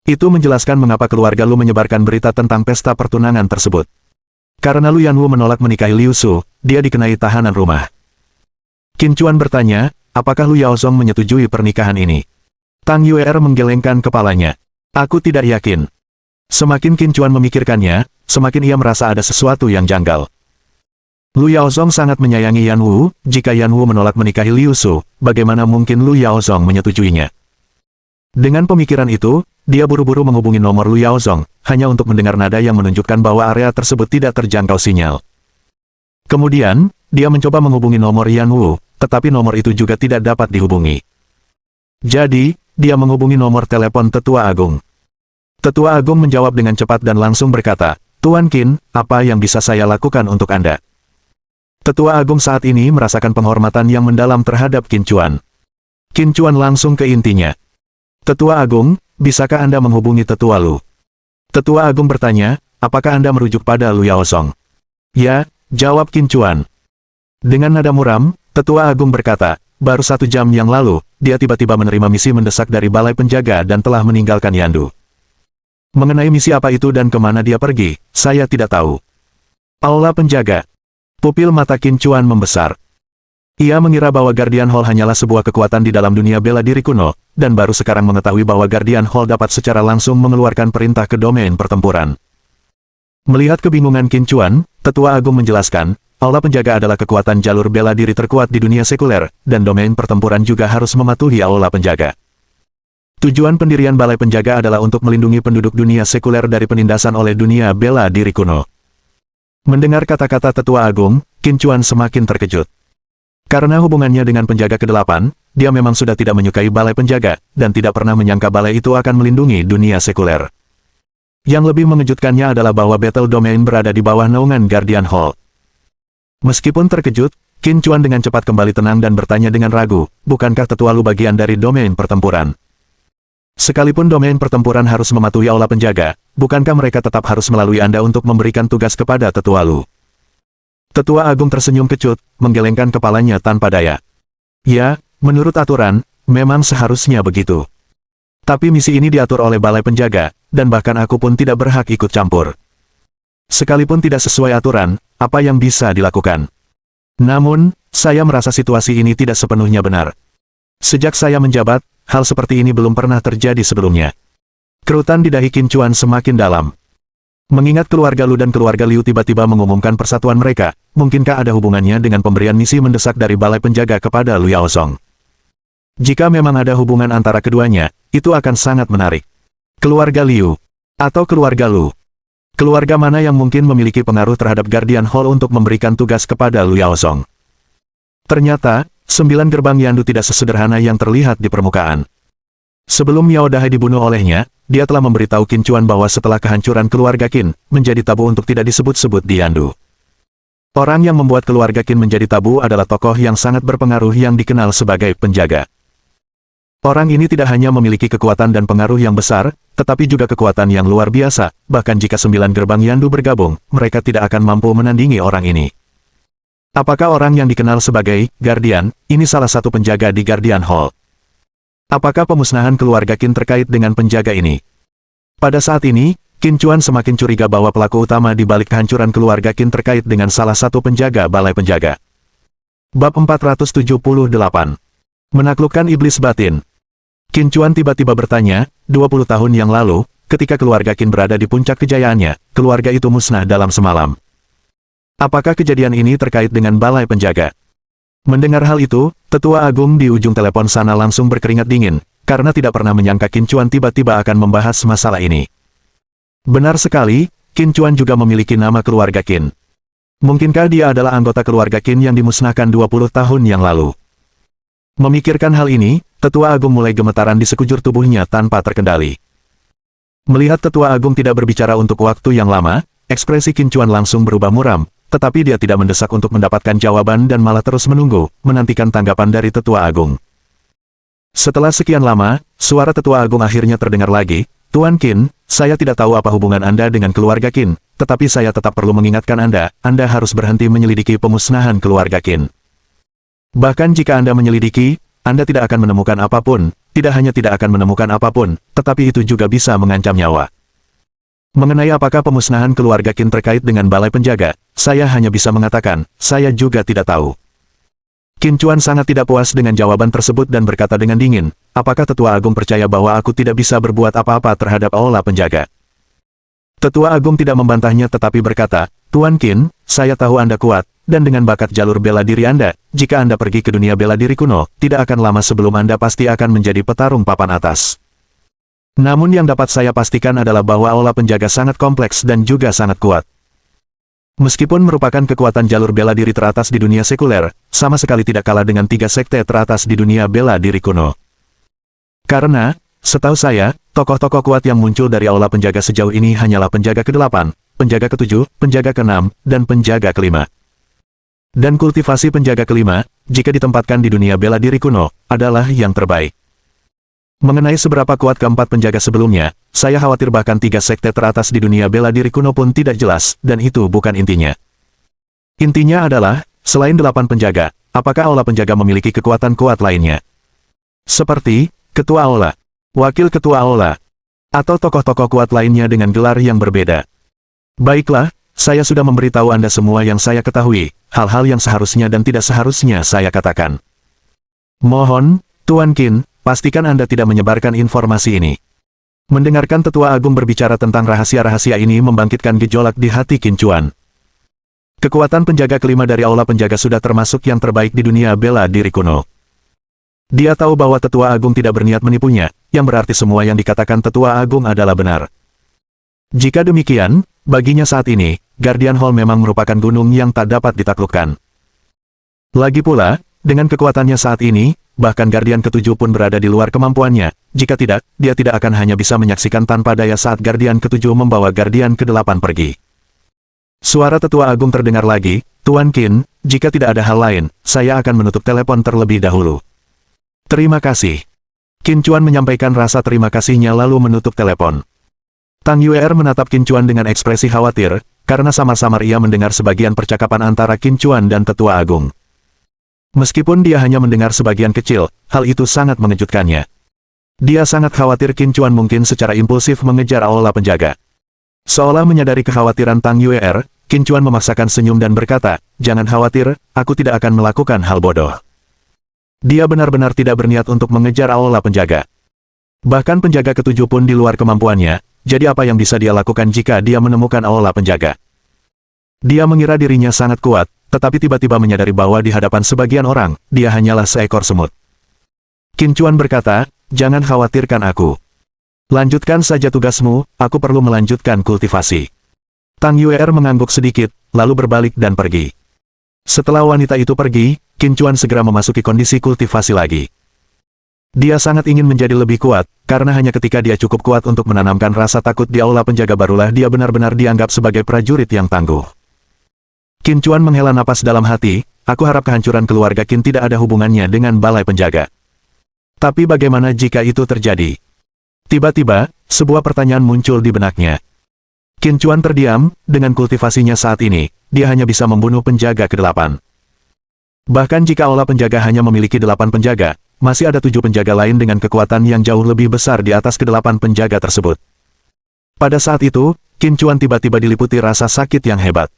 Itu menjelaskan mengapa keluarga Lu menyebarkan berita tentang pesta pertunangan tersebut. Karena Lu Yanwu menolak menikahi Liu Su, dia dikenai tahanan rumah. Qin Chuan bertanya, apakah Lu Yaozong menyetujui pernikahan ini? Tang Yuer menggelengkan kepalanya. "Aku tidak yakin." Semakin Qin Chuan memikirkannya, semakin ia merasa ada sesuatu yang janggal. Lu Yaozong sangat menyayangi Yanwu, jika Yanwu menolak menikahi Liu Su, bagaimana mungkin Lu Yaozong menyetujuinya? Dengan pemikiran itu, dia buru-buru menghubungi nomor Lu Yaozong, hanya untuk mendengar nada yang menunjukkan bahwa area tersebut tidak terjangkau sinyal. Kemudian, dia mencoba menghubungi nomor Yanwu, tetapi nomor itu juga tidak dapat dihubungi. Jadi, dia menghubungi nomor telepon Tetua Agung. Tetua Agung menjawab dengan cepat dan langsung berkata, "Tuan Qin, apa yang bisa saya lakukan untuk Anda?" Tetua Agung saat ini merasakan penghormatan yang mendalam terhadap Qin Chuan. Qin Chuan langsung ke intinya. "Tetua Agung, bisakah Anda menghubungi Tetua Lu?" Tetua Agung bertanya, "Apakah Anda merujuk pada Lu Yaozong?" "Ya," jawab Qin Chuan. Dengan nada muram, Tetua Agung berkata, "Baru 1 jam yang lalu, dia tiba-tiba menerima misi mendesak dari balai penjaga dan telah meninggalkan Yandu. Mengenai misi apa itu dan kemana dia pergi, saya tidak tahu." Aula penjaga. Pupil mata Qin Chuan membesar. Ia mengira bahwa Guardian Hall hanyalah sebuah kekuatan di dalam dunia bela diri kuno, dan baru sekarang mengetahui bahwa Guardian Hall dapat secara langsung mengeluarkan perintah ke domain pertempuran. Melihat kebingungan Qin Chuan, Tetua Agung menjelaskan, Aula penjaga adalah kekuatan jalur bela diri terkuat di dunia sekuler, dan domain pertempuran juga harus mematuhi Aula penjaga. Tujuan pendirian balai penjaga adalah untuk melindungi penduduk dunia sekuler dari penindasan oleh dunia bela diri kuno. Mendengar kata-kata Tetua Agung, Qin Chuan semakin terkejut. Karena hubungannya dengan penjaga ke-8, dia memang sudah tidak menyukai balai penjaga, dan tidak pernah menyangka balai itu akan melindungi dunia sekuler. Yang lebih mengejutkannya adalah bahwa Battle Domain berada di bawah naungan Guardian Hall. Meskipun terkejut, Qin Chuan dengan cepat kembali tenang dan bertanya dengan ragu, bukankah Tetua Lu bagian dari domain pertempuran? Sekalipun domain pertempuran harus mematuhi Aula penjaga, bukankah mereka tetap harus melalui Anda untuk memberikan tugas kepada Tetua Lu? Tetua Agung tersenyum kecut, menggelengkan kepalanya tanpa daya. Ya, menurut aturan, memang seharusnya begitu. Tapi misi ini diatur oleh Balai Penjaga, dan bahkan aku pun tidak berhak ikut campur. Sekalipun tidak sesuai aturan, apa yang bisa dilakukan? Namun, saya merasa situasi ini tidak sepenuhnya benar. Sejak saya menjabat, hal seperti ini belum pernah terjadi sebelumnya. Kerutan di dahi Qin Chuan semakin dalam. Mengingat keluarga Lu dan keluarga Liu tiba-tiba mengumumkan persatuan mereka, mungkinkah ada hubungannya dengan pemberian misi mendesak dari Balai Penjaga kepada Lu Yaozong? Jika memang ada hubungan antara keduanya, itu akan sangat menarik. Keluarga Liu atau keluarga Lu? Keluarga mana yang mungkin memiliki pengaruh terhadap Guardian Hall untuk memberikan tugas kepada Lu Yaozong? Ternyata, 9 gerbang Yandu tidak sesederhana yang terlihat di permukaan. Sebelum Miao Dahai dibunuh olehnya, dia telah memberitahu Qin Chuan bahwa setelah kehancuran keluarga Qin, menjadi tabu untuk tidak disebut-sebut di Yandu. Orang yang membuat keluarga Qin menjadi tabu adalah tokoh yang sangat berpengaruh yang dikenal sebagai penjaga. Orang ini tidak hanya memiliki kekuatan dan pengaruh yang besar, tetapi juga kekuatan yang luar biasa, bahkan jika 9 gerbang Yandu bergabung, mereka tidak akan mampu menandingi orang ini. Apakah orang yang dikenal sebagai Guardian, ini salah satu penjaga di Guardian Hall? Apakah pemusnahan keluarga Qin terkait dengan penjaga ini? Pada saat ini, Qin Chuan semakin curiga bahwa pelaku utama di balik kehancuran keluarga Qin terkait dengan salah satu penjaga Balai Penjaga. Bab 478. Menaklukkan Iblis Batin. Qin Chuan tiba-tiba bertanya, 20 tahun yang lalu, ketika keluarga Qin berada di puncak kejayaannya, keluarga itu musnah dalam semalam. Apakah kejadian ini terkait dengan Balai Penjaga? Mendengar hal itu, Tetua Agung di ujung telepon sana langsung berkeringat dingin, karena tidak pernah menyangka Qin Chuan tiba-tiba akan membahas masalah ini. Benar sekali, Qin Chuan juga memiliki nama keluarga Qin. Mungkinkah dia adalah anggota keluarga Qin yang dimusnahkan 20 tahun yang lalu? Memikirkan hal ini, Tetua Agung mulai gemetaran di sekujur tubuhnya tanpa terkendali. Melihat Tetua Agung tidak berbicara untuk waktu yang lama, ekspresi Qin Chuan langsung berubah muram, tetapi dia tidak mendesak untuk mendapatkan jawaban dan malah terus menunggu, menantikan tanggapan dari Tetua Agung. Setelah sekian lama, suara Tetua Agung akhirnya terdengar lagi, "Tuan Qin, saya tidak tahu apa hubungan Anda dengan keluarga Qin, tetapi saya tetap perlu mengingatkan Anda harus berhenti menyelidiki pemusnahan keluarga Qin. Bahkan jika Anda menyelidiki, Anda tidak akan menemukan apapun, tidak hanya tidak akan menemukan apapun, tetapi itu juga bisa mengancam nyawa. Mengenai apakah pemusnahan keluarga Qin terkait dengan Balai Penjaga, saya hanya bisa mengatakan, saya juga tidak tahu." Qin Chuan sangat tidak puas dengan jawaban tersebut dan berkata dengan dingin, "Apakah Tetua Agung percaya bahwa aku tidak bisa berbuat apa-apa terhadap Aula Penjaga?" Tetua Agung tidak membantahnya tetapi berkata, "Tuan Qin, saya tahu Anda kuat, dan dengan bakat jalur bela diri Anda, jika Anda pergi ke dunia bela diri kuno, tidak akan lama sebelum Anda pasti akan menjadi petarung papan atas. Namun yang dapat saya pastikan adalah bahwa Aula Penjaga sangat kompleks dan juga sangat kuat. Meskipun merupakan kekuatan jalur bela diri teratas di dunia sekuler, sama sekali tidak kalah dengan 3 sekte teratas di dunia bela diri kuno. Karena, setahu saya, tokoh-tokoh kuat yang muncul dari Aula Penjaga sejauh ini hanyalah penjaga ke-8, penjaga ke-7, penjaga ke-6, dan penjaga ke-5. Dan kultivasi penjaga ke-5, jika ditempatkan di dunia bela diri kuno, adalah yang terbaik. Mengenai seberapa kuat ke-4 penjaga sebelumnya, saya khawatir bahkan 3 sekte teratas di dunia bela diri kuno pun tidak jelas, dan itu bukan intinya. Intinya adalah, selain 8 penjaga, apakah Aula Penjaga memiliki kekuatan kuat lainnya? Seperti, Ketua Aula, Wakil Ketua Aula, atau tokoh-tokoh kuat lainnya dengan gelar yang berbeda. Baiklah, saya sudah memberitahu Anda semua yang saya ketahui, hal-hal yang seharusnya dan tidak seharusnya saya katakan. Mohon, Tuan Qin, pastikan Anda tidak menyebarkan informasi ini." Mendengarkan Tetua Agung berbicara tentang rahasia-rahasia ini membangkitkan gejolak di hati Qin Chuan. Kekuatan penjaga ke-5 dari Aula Penjaga sudah termasuk yang terbaik di dunia bela diri kuno. Dia tahu bahwa Tetua Agung tidak berniat menipunya, yang berarti semua yang dikatakan Tetua Agung adalah benar. Jika demikian, baginya saat ini, Guardian Hall memang merupakan gunung yang tak dapat ditaklukkan. Lagi pula, dengan kekuatannya saat ini, bahkan Guardian ke-7 pun berada di luar kemampuannya, jika tidak, dia tidak akan hanya bisa menyaksikan tanpa daya saat Guardian ke-7 membawa Guardian ke-8 pergi. Suara Tetua Agung terdengar lagi, "Tuan Qin, jika tidak ada hal lain, saya akan menutup telepon terlebih dahulu." "Terima kasih." Qin Chuan menyampaikan rasa terima kasihnya lalu menutup telepon. Tang Yuer menatap Qin Chuan dengan ekspresi khawatir, karena samar-samar ia mendengar sebagian percakapan antara Qin Chuan dan Tetua Agung. Meskipun dia hanya mendengar sebagian kecil, hal itu sangat mengejutkannya. Dia sangat khawatir Qin Chuan mungkin secara impulsif mengejar aula penjaga. Seolah menyadari kekhawatiran Tang Yuer, Qin Chuan memaksakan senyum dan berkata, "Jangan khawatir, aku tidak akan melakukan hal bodoh." Dia benar-benar tidak berniat untuk mengejar aula penjaga. Bahkan penjaga ketujuh pun di luar kemampuannya, jadi apa yang bisa dia lakukan jika dia menemukan aula penjaga? Dia mengira dirinya sangat kuat, tetapi tiba-tiba menyadari bahwa di hadapan sebagian orang, dia hanyalah seekor semut. Qin Chuan berkata, "Jangan khawatirkan aku. Lanjutkan saja tugasmu, aku perlu melanjutkan kultivasi." Tang Yuer mengangguk sedikit, lalu berbalik dan pergi. Setelah wanita itu pergi, Qin Chuan segera memasuki kondisi kultivasi lagi. Dia sangat ingin menjadi lebih kuat, karena hanya ketika dia cukup kuat untuk menanamkan rasa takut di aula penjaga barulah dia benar-benar dianggap sebagai prajurit yang tangguh. Qin Chuan menghela napas dalam hati, aku harap kehancuran keluarga Qin tidak ada hubungannya dengan balai penjaga. Tapi bagaimana jika itu terjadi? Tiba-tiba, sebuah pertanyaan muncul di benaknya. Qin Chuan terdiam, dengan kultivasinya saat ini, dia hanya bisa membunuh penjaga ke-8. Bahkan jika aula penjaga hanya memiliki 8 penjaga, masih ada 7 penjaga lain dengan kekuatan yang jauh lebih besar di atas ke-8 penjaga tersebut. Pada saat itu, Qin Chuan tiba-tiba diliputi rasa sakit yang hebat.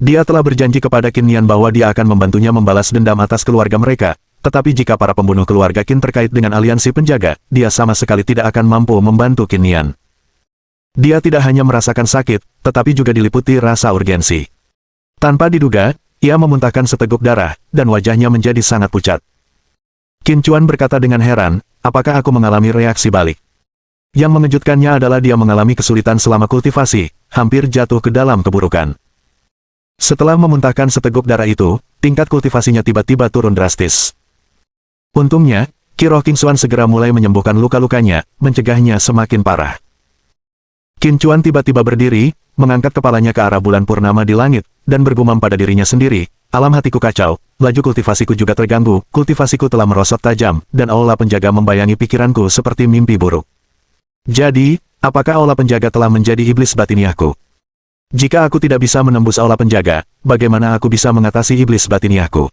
Dia telah berjanji kepada Qin Nian bahwa dia akan membantunya membalas dendam atas keluarga mereka, tetapi jika para pembunuh keluarga Qin terkait dengan aliansi penjaga, dia sama sekali tidak akan mampu membantu Qin Nian. Dia tidak hanya merasakan sakit, tetapi juga diliputi rasa urgensi. Tanpa diduga, ia memuntahkan seteguk darah, dan wajahnya menjadi sangat pucat. Qin Chuan berkata dengan heran, apakah aku mengalami reaksi balik? Yang mengejutkannya adalah dia mengalami kesulitan selama kultivasi, hampir jatuh ke dalam keburukan. Setelah memuntahkan seteguk darah itu, tingkat kultivasinya tiba-tiba turun drastis. Untungnya, Qi Roh King Xuan segera mulai menyembuhkan luka-lukanya, mencegahnya semakin parah. Qin Chuan tiba-tiba berdiri, mengangkat kepalanya ke arah bulan purnama di langit, dan bergumam pada dirinya sendiri, alam hatiku kacau, laju kultivasiku juga terganggu, kultivasiku telah merosot tajam, dan aula penjaga membayangi pikiranku seperti mimpi buruk. Jadi, apakah aula penjaga telah menjadi iblis batiniahku? Jika aku tidak bisa menembus aula penjaga, bagaimana aku bisa mengatasi iblis batiniahku?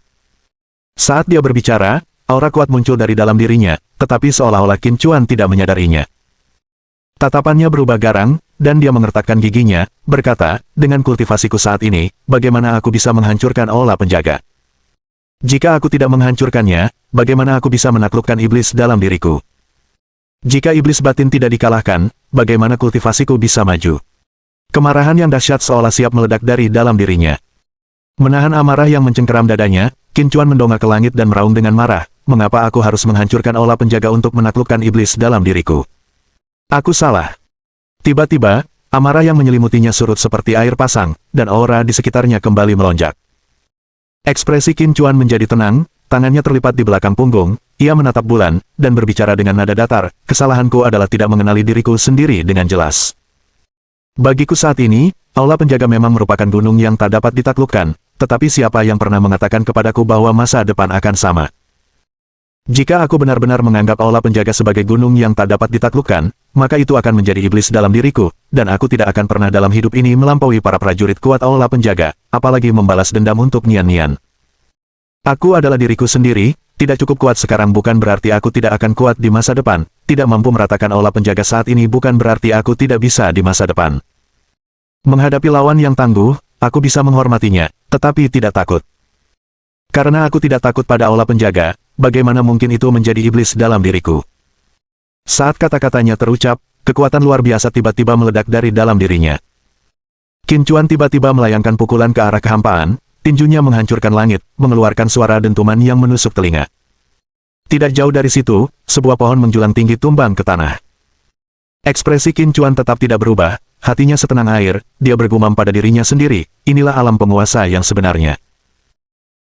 Saat dia berbicara, aura kuat muncul dari dalam dirinya, tetapi seolah-olah Qin Chuan tidak menyadarinya. Tatapannya berubah garang, dan dia mengertakkan giginya, berkata, dengan kultivasiku saat ini, bagaimana aku bisa menghancurkan aula penjaga? Jika aku tidak menghancurkannya, bagaimana aku bisa menaklukkan iblis dalam diriku? Jika iblis batin tidak dikalahkan, bagaimana kultivasiku bisa maju? Kemarahan yang dahsyat seolah siap meledak dari dalam dirinya. Menahan amarah yang mencengkeram dadanya, Qin Chuan mendongak ke langit dan meraung dengan marah, mengapa aku harus menghancurkan aula penjaga untuk menaklukkan iblis dalam diriku? Aku salah. Tiba-tiba, amarah yang menyelimutinya surut seperti air pasang, dan aura di sekitarnya kembali melonjak. Ekspresi Qin Chuan menjadi tenang, tangannya terlipat di belakang punggung, ia menatap bulan, dan berbicara dengan nada datar, kesalahanku adalah tidak mengenali diriku sendiri dengan jelas. Bagiku saat ini, aula penjaga memang merupakan gunung yang tak dapat ditaklukkan, tetapi siapa yang pernah mengatakan kepadaku bahwa masa depan akan sama? Jika aku benar-benar menganggap aula penjaga sebagai gunung yang tak dapat ditaklukkan, maka itu akan menjadi iblis dalam diriku, dan aku tidak akan pernah dalam hidup ini melampaui para prajurit kuat aula penjaga, apalagi membalas dendam untuk Nian Nian. Aku adalah diriku sendiri, tidak cukup kuat sekarang bukan berarti aku tidak akan kuat di masa depan, tidak mampu meratakan aula penjaga saat ini bukan berarti aku tidak bisa di masa depan. Menghadapi lawan yang tangguh, aku bisa menghormatinya, tetapi tidak takut. Karena aku tidak takut pada aula penjaga, bagaimana mungkin itu menjadi iblis dalam diriku? Saat kata-katanya terucap, kekuatan luar biasa tiba-tiba meledak dari dalam dirinya. Qin Chuan tiba-tiba melayangkan pukulan ke arah kehampaan, tinjunya menghancurkan langit, mengeluarkan suara dentuman yang menusuk telinga. Tidak jauh dari situ, sebuah pohon menjulang tinggi tumbang ke tanah. Ekspresi Qin Chuan tetap tidak berubah, hatinya setenang air, dia bergumam pada dirinya sendiri, inilah alam penguasa yang sebenarnya.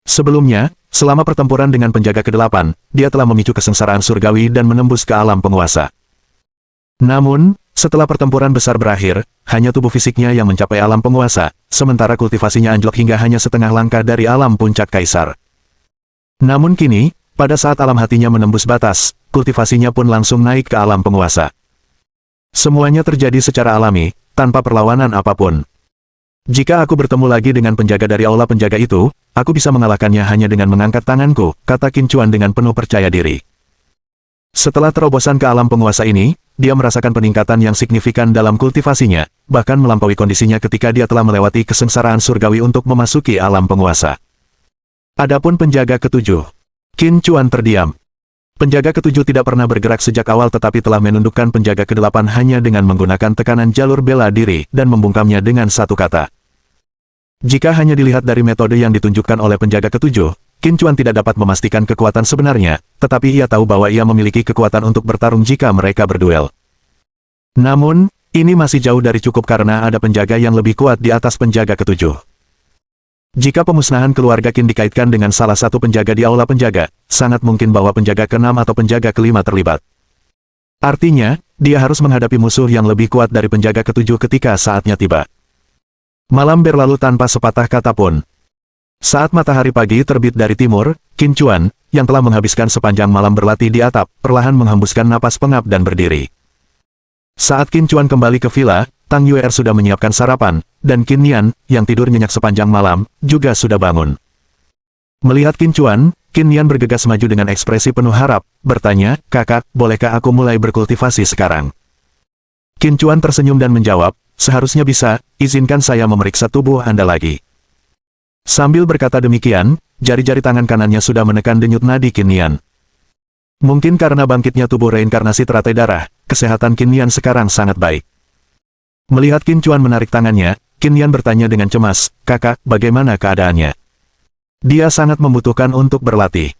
Sebelumnya, selama pertempuran dengan penjaga ke-8, dia telah memicu kesengsaraan surgawi dan menembus ke alam penguasa. Namun, setelah pertempuran besar berakhir, hanya tubuh fisiknya yang mencapai alam penguasa, sementara kultivasinya anjlok hingga hanya setengah langkah dari alam puncak kaisar. Namun kini, pada saat alam hatinya menembus batas, kultivasinya pun langsung naik ke alam penguasa. Semuanya terjadi secara alami, tanpa perlawanan apapun. Jika aku bertemu lagi dengan penjaga dari aula penjaga itu, aku bisa mengalahkannya hanya dengan mengangkat tanganku, kata Qin Chuan dengan penuh percaya diri. Setelah terobosan ke alam penguasa ini, dia merasakan peningkatan yang signifikan dalam kultivasinya, bahkan melampaui kondisinya ketika dia telah melewati kesengsaraan surgawi untuk memasuki alam penguasa. Adapun penjaga ketujuh, Qin Chuan terdiam. Penjaga ketujuh tidak pernah bergerak sejak awal tetapi telah menundukkan penjaga kedelapan hanya dengan menggunakan tekanan jalur bela diri dan membungkamnya dengan satu kata. Jika hanya dilihat dari metode yang ditunjukkan oleh penjaga ketujuh, Qin Chuan tidak dapat memastikan kekuatan sebenarnya, tetapi ia tahu bahwa ia memiliki kekuatan untuk bertarung jika mereka berduel. Namun, ini masih jauh dari cukup karena ada penjaga yang lebih kuat di atas penjaga ketujuh. Jika pemusnahan keluarga Qin dikaitkan dengan salah satu penjaga di aula penjaga, sangat mungkin bahwa penjaga keenam atau penjaga kelima terlibat. Artinya, dia harus menghadapi musuh yang lebih kuat dari penjaga ketujuh ketika saatnya tiba. Malam berlalu tanpa sepatah kata pun. Saat matahari pagi terbit dari timur, Qin Chuan, yang telah menghabiskan sepanjang malam berlatih di atap, perlahan menghembuskan napas pengap dan berdiri. Saat Qin Chuan kembali ke villa, Tang Yuer sudah menyiapkan sarapan, dan Qin Nian, yang tidur nyenyak sepanjang malam, juga sudah bangun. Melihat Qin Chuan, Qin Nian bergegas maju dengan ekspresi penuh harap, bertanya, "Kakak, bolehkah aku mulai berkultivasi sekarang?" Qin Chuan tersenyum dan menjawab, "Seharusnya bisa, izinkan saya memeriksa tubuh Anda lagi." Sambil berkata demikian, jari-jari tangan kanannya sudah menekan denyut nadi Qin Nian. Mungkin karena bangkitnya tubuh reinkarnasi teratai darah, kesehatan Qin Nian sekarang sangat baik. Melihat Qin Chuan menarik tangannya, Qin Nian bertanya dengan cemas, "Kakak, bagaimana keadaannya?" Dia sangat membutuhkan untuk berlatih.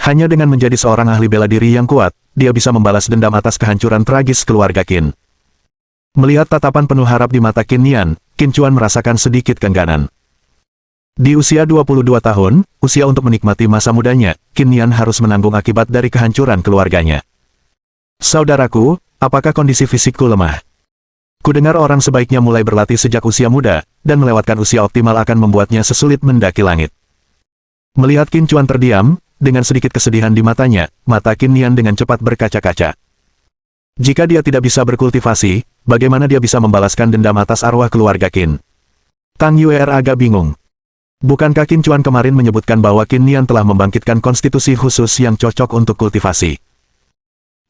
Hanya dengan menjadi seorang ahli bela diri yang kuat, dia bisa membalas dendam atas kehancuran tragis keluarga Qin. Melihat tatapan penuh harap di mata Qin Nian, Qin Chuan merasakan sedikit kengganan. Di usia 22 tahun, usia untuk menikmati masa mudanya, Qin Nian harus menanggung akibat dari kehancuran keluarganya. "Saudaraku, apakah kondisi fisikku lemah? Kudengar orang sebaiknya mulai berlatih sejak usia muda, dan melewatkan usia optimal akan membuatnya sesulit mendaki langit." Melihat Qin Chuan terdiam, dengan sedikit kesedihan di matanya, mata Qin Nian dengan cepat berkaca-kaca. Jika dia tidak bisa berkultivasi, bagaimana dia bisa membalaskan dendam atas arwah keluarga Qin? Tang Yuer agak bingung. Bukankah Qin Chuan kemarin menyebutkan bahwa Qin Nian telah membangkitkan konstitusi khusus yang cocok untuk kultivasi?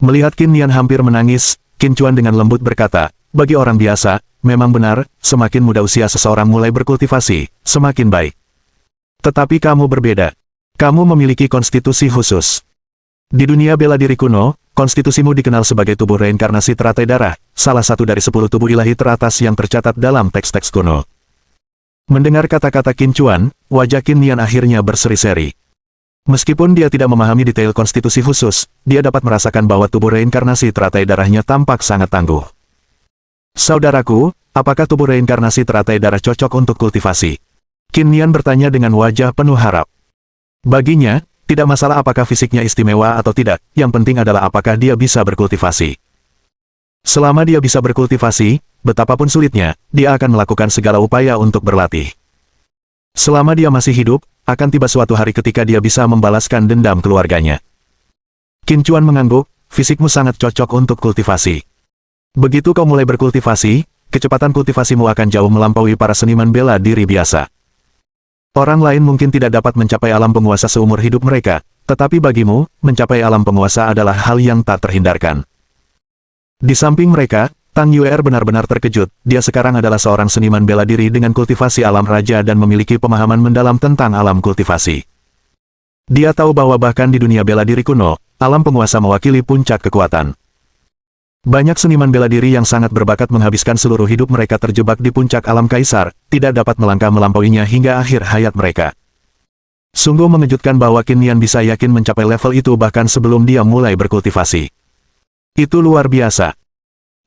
Melihat Qin Nian hampir menangis, Qin Chuan dengan lembut berkata, "Bagi orang biasa, memang benar, semakin muda usia seseorang mulai berkultivasi, semakin baik. Tetapi kamu berbeda. Kamu memiliki konstitusi khusus. Di dunia bela diri kuno, konstitusimu dikenal sebagai tubuh reinkarnasi teratai darah, salah satu dari 10 tubuh ilahi teratas yang tercatat dalam teks-teks kuno." Mendengar kata-kata Qin Chuan, wajah Qin Nian akhirnya berseri-seri. Meskipun dia tidak memahami detail konstitusi khusus, dia dapat merasakan bahwa tubuh reinkarnasi teratai darahnya tampak sangat tangguh. "Saudaraku, apakah tubuh reinkarnasi teratai darah cocok untuk kultivasi?" Qin Nian bertanya dengan wajah penuh harap. Baginya, tidak masalah apakah fisiknya istimewa atau tidak, yang penting adalah apakah dia bisa berkultivasi. Selama dia bisa berkultivasi, betapapun sulitnya, dia akan melakukan segala upaya untuk berlatih. Selama dia masih hidup, akan tiba suatu hari ketika dia bisa membalaskan dendam keluarganya. Qin Chuan mengangguk, "Fisikmu sangat cocok untuk kultivasi. Begitu kau mulai berkultivasi, kecepatan kultivasimu akan jauh melampaui para seniman bela diri biasa. Orang lain mungkin tidak dapat mencapai alam penguasa seumur hidup mereka, tetapi bagimu, mencapai alam penguasa adalah hal yang tak terhindarkan." Di samping mereka, Tang Yuer benar-benar terkejut, dia sekarang adalah seorang seniman bela diri dengan kultivasi alam raja dan memiliki pemahaman mendalam tentang alam kultivasi. Dia tahu bahwa bahkan di dunia bela diri kuno, alam penguasa mewakili puncak kekuatan. Banyak seniman bela diri yang sangat berbakat menghabiskan seluruh hidup mereka terjebak di puncak alam kaisar, tidak dapat melangkah melampauinya hingga akhir hayat mereka. Sungguh mengejutkan bahwa Qin Nian bisa yakin mencapai level itu bahkan sebelum dia mulai berkultivasi. Itu luar biasa.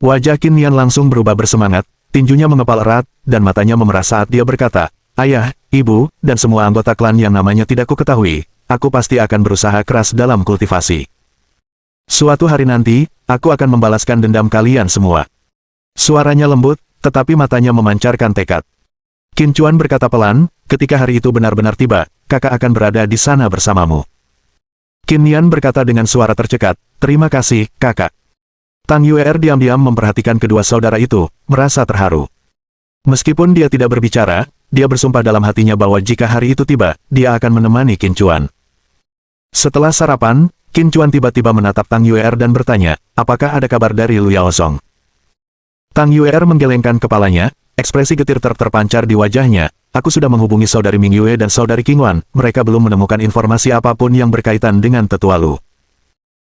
Wajah Qin Nian langsung berubah bersemangat, tinjunya mengepal erat, dan matanya memerah saat dia berkata, "Ayah, ibu, dan semua anggota klan yang namanya tidak kuketahui, aku pasti akan berusaha keras dalam kultivasi. Suatu hari nanti, aku akan membalaskan dendam kalian semua." Suaranya lembut, tetapi matanya memancarkan tekad. Qin Chuan berkata pelan, "Ketika hari itu benar-benar tiba, kakak akan berada di sana bersamamu." Qin Nian berkata dengan suara tercekat, "Terima kasih, kakak." Tang Yuer diam-diam memperhatikan kedua saudara itu, merasa terharu. Meskipun dia tidak berbicara, dia bersumpah dalam hatinya bahwa jika hari itu tiba, dia akan menemani Qin Chuan. Setelah sarapan, Qin Chuan tiba-tiba menatap Tang Yuer dan bertanya, apakah ada kabar dari Lu Yaozong? Tang Yuer menggelengkan kepalanya, ekspresi getir terpancar di wajahnya. Aku sudah menghubungi saudari Ming Yue dan saudari Qingwan, mereka belum menemukan informasi apapun yang berkaitan dengan tetua Lu.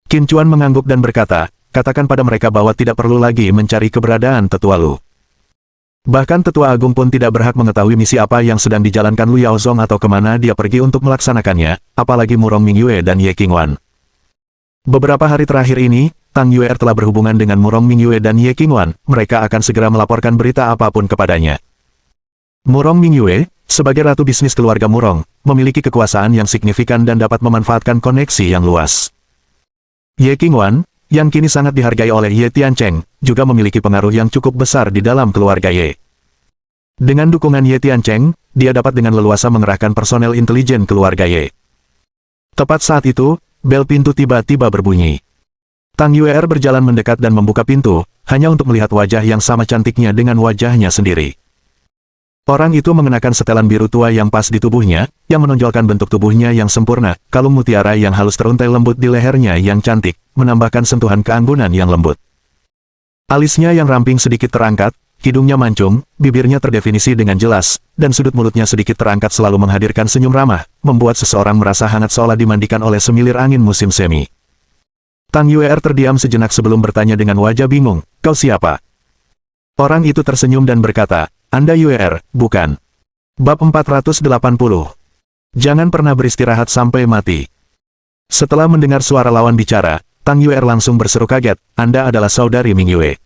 Qin Chuan mengangguk dan berkata, katakan pada mereka bahwa tidak perlu lagi mencari keberadaan tetua Lu. Bahkan tetua agung pun tidak berhak mengetahui misi apa yang sedang dijalankan Lu Yaozong atau kemana dia pergi untuk melaksanakannya, apalagi Murong Ming Yue dan Ye Qingwan. Beberapa hari terakhir ini, Tang Yuer telah berhubungan dengan Murong Ming Yue dan Ye Qingwan, mereka akan segera melaporkan berita apapun kepadanya. Murong Ming Yue, sebagai ratu bisnis keluarga Murong, memiliki kekuasaan yang signifikan dan dapat memanfaatkan koneksi yang luas. Ye Qingwan, yang kini sangat dihargai oleh Ye Tiancheng, juga memiliki pengaruh yang cukup besar di dalam keluarga Ye. Dengan dukungan Ye Tiancheng, dia dapat dengan leluasa mengerahkan personel intelijen keluarga Ye. Tepat saat itu, bel pintu tiba-tiba berbunyi. Tang Yuer berjalan mendekat dan membuka pintu, hanya untuk melihat wajah yang sama cantiknya dengan wajahnya sendiri. Orang itu mengenakan setelan biru tua yang pas di tubuhnya, yang menonjolkan bentuk tubuhnya yang sempurna, kalung mutiara yang halus teruntai lembut di lehernya yang cantik, menambahkan sentuhan keanggunan yang lembut. Alisnya yang ramping sedikit terangkat, hidungnya mancung, bibirnya terdefinisi dengan jelas, dan sudut mulutnya sedikit terangkat selalu menghadirkan senyum ramah, membuat seseorang merasa hangat seolah dimandikan oleh semilir angin musim semi. Tang Yuer terdiam sejenak sebelum bertanya dengan wajah bingung, kau siapa? Orang itu tersenyum dan berkata, Anda Yuer, bukan? Bab 480. Jangan pernah beristirahat sampai mati. Setelah mendengar suara lawan bicara, Tang Yuer langsung berseru kaget, Anda adalah saudari Ming Yue.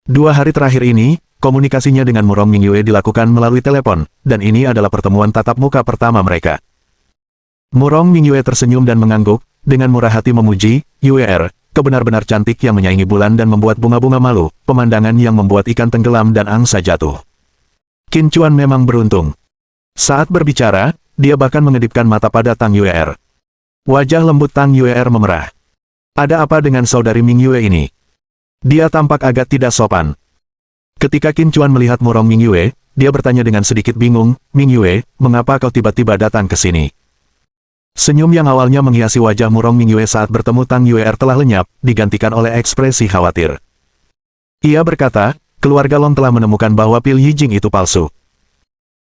2 hari terakhir ini, komunikasinya dengan Murong Ming Yue dilakukan melalui telepon, dan ini adalah pertemuan tatap muka pertama mereka. Murong Ming Yue tersenyum dan mengangguk, dengan murah hati memuji, Yuer, kau benar-benar cantik yang menyaingi bulan dan membuat bunga-bunga malu, pemandangan yang membuat ikan tenggelam dan angsa jatuh. Qin Chuan memang beruntung. Saat berbicara, dia bahkan mengedipkan mata pada Tang Yuer. Wajah lembut Tang Yuer memerah. Ada apa dengan saudari Ming Yue ini? Dia tampak agak tidak sopan. Ketika Qin Chuan melihat Murong Ming Yue, dia bertanya dengan sedikit bingung, Ming Yue, mengapa kau tiba-tiba datang ke sini? Senyum yang awalnya menghiasi wajah Murong Ming Yue saat bertemu Tang Yuer telah lenyap, digantikan oleh ekspresi khawatir. Ia berkata, keluarga Long telah menemukan bahwa pil Yijing itu palsu.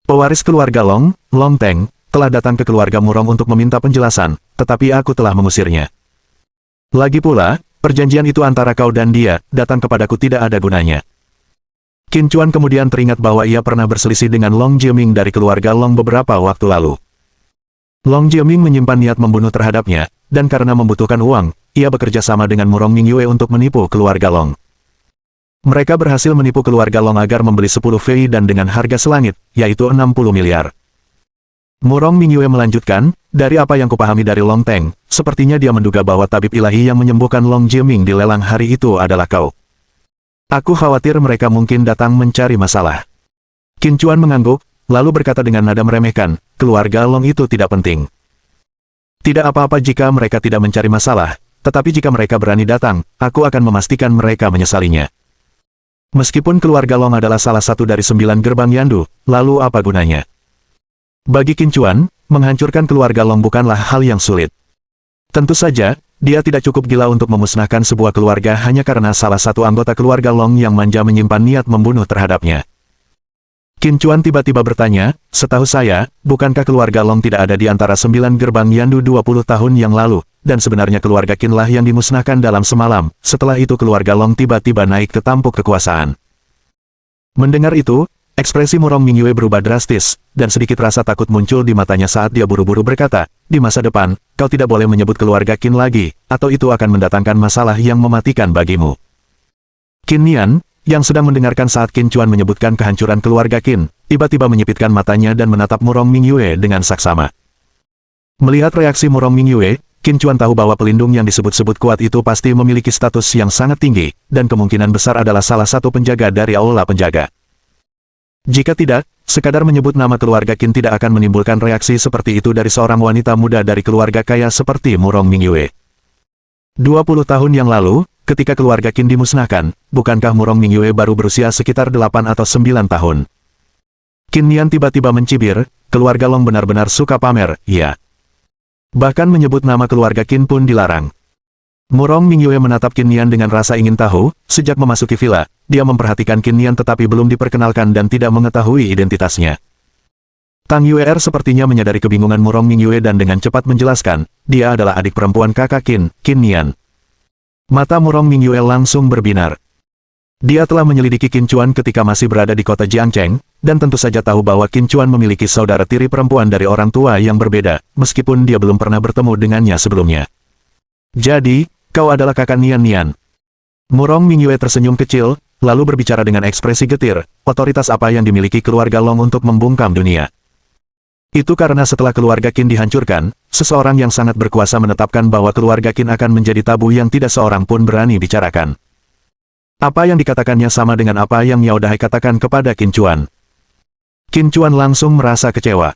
Pewaris keluarga Long, Long Teng, telah datang ke keluarga Murong untuk meminta penjelasan, tetapi aku telah mengusirnya. Lagi pula, perjanjian itu antara kau dan dia, datang kepadaku tidak ada gunanya. Qin Chuan kemudian teringat bahwa ia pernah berselisih dengan Long Jieming dari keluarga Long beberapa waktu lalu. Long Jieming menyimpan niat membunuh terhadapnya, dan karena membutuhkan uang, ia bekerja sama dengan Murong Ming Yue untuk menipu keluarga Long. Mereka berhasil menipu keluarga Long agar membeli 10 fei dan dengan harga selangit, yaitu 60 miliar. Murong Ming Yue melanjutkan, dari apa yang kupahami dari Long Teng, sepertinya dia menduga bahwa tabib ilahi yang menyembuhkan Long Jieming di lelang hari itu adalah kau. Aku khawatir mereka mungkin datang mencari masalah. Qin Chuan mengangguk, lalu berkata dengan nada meremehkan, keluarga Long itu tidak penting. Tidak apa-apa jika mereka tidak mencari masalah, tetapi jika mereka berani datang, aku akan memastikan mereka menyesalinya. Meskipun keluarga Long adalah salah satu dari 9 gerbang Yandu, lalu apa gunanya? Bagi Qin Chuan, menghancurkan keluarga Long bukanlah hal yang sulit. Tentu saja, dia tidak cukup gila untuk memusnahkan sebuah keluarga hanya karena salah satu anggota keluarga Long yang manja menyimpan niat membunuh terhadapnya. Qin Chuan tiba-tiba bertanya, setahu saya, bukankah keluarga Long tidak ada di antara 9 gerbang Yandu 20 tahun yang lalu, dan sebenarnya keluarga Qin lah yang dimusnahkan dalam semalam, setelah itu keluarga Long tiba-tiba naik ke tampuk kekuasaan. Mendengar itu, ekspresi Murong Ming Yue berubah drastis, dan sedikit rasa takut muncul di matanya saat dia buru-buru berkata, di masa depan, kau tidak boleh menyebut keluarga Qin lagi, atau itu akan mendatangkan masalah yang mematikan bagimu. Qin Nian, yang sedang mendengarkan saat Qin Chuan menyebutkan kehancuran keluarga Qin, tiba-tiba menyipitkan matanya dan menatap Murong Ming Yue dengan saksama. Melihat reaksi Murong Ming Yue, Qin Chuan tahu bahwa pelindung yang disebut-sebut kuat itu pasti memiliki status yang sangat tinggi, dan kemungkinan besar adalah salah satu penjaga dari aula penjaga. Jika tidak, sekadar menyebut nama keluarga Qin tidak akan menimbulkan reaksi seperti itu dari seorang wanita muda dari keluarga kaya seperti Murong Ming Yue. 20 tahun yang lalu, ketika keluarga Qin dimusnahkan, bukankah Murong Mingyue baru berusia sekitar 8 atau 9 tahun? Qin Nian tiba-tiba mencibir, keluarga Long benar-benar suka pamer, iya. Bahkan menyebut nama keluarga Qin pun dilarang. Murong Mingyue menatap Qin Nian dengan rasa ingin tahu. Sejak memasuki villa, dia memperhatikan Qin Nian tetapi belum diperkenalkan dan tidak mengetahui identitasnya. Tang Yuer sepertinya menyadari kebingungan Murong Mingyue dan dengan cepat menjelaskan, dia adalah adik perempuan kakak Qin, Qin Nian. Mata Murong Mingyue langsung berbinar. Dia telah menyelidiki Qin Chuan ketika masih berada di kota Jiangcheng, dan tentu saja tahu bahwa Qin Chuan memiliki saudara tiri perempuan dari orang tua yang berbeda, meskipun dia belum pernah bertemu dengannya sebelumnya. Jadi, kau adalah kakak Nian. Murong Mingyue tersenyum kecil, lalu berbicara dengan ekspresi getir, otoritas apa yang dimiliki keluarga Long untuk membungkam dunia? Itu karena setelah keluarga Qin dihancurkan, seseorang yang sangat berkuasa menetapkan bahwa keluarga Qin akan menjadi tabu yang tidak seorang pun berani bicarakan. Apa yang dikatakannya sama dengan apa yang Yao Dahai katakan kepada Qin Chuan. Qin Chuan langsung merasa kecewa.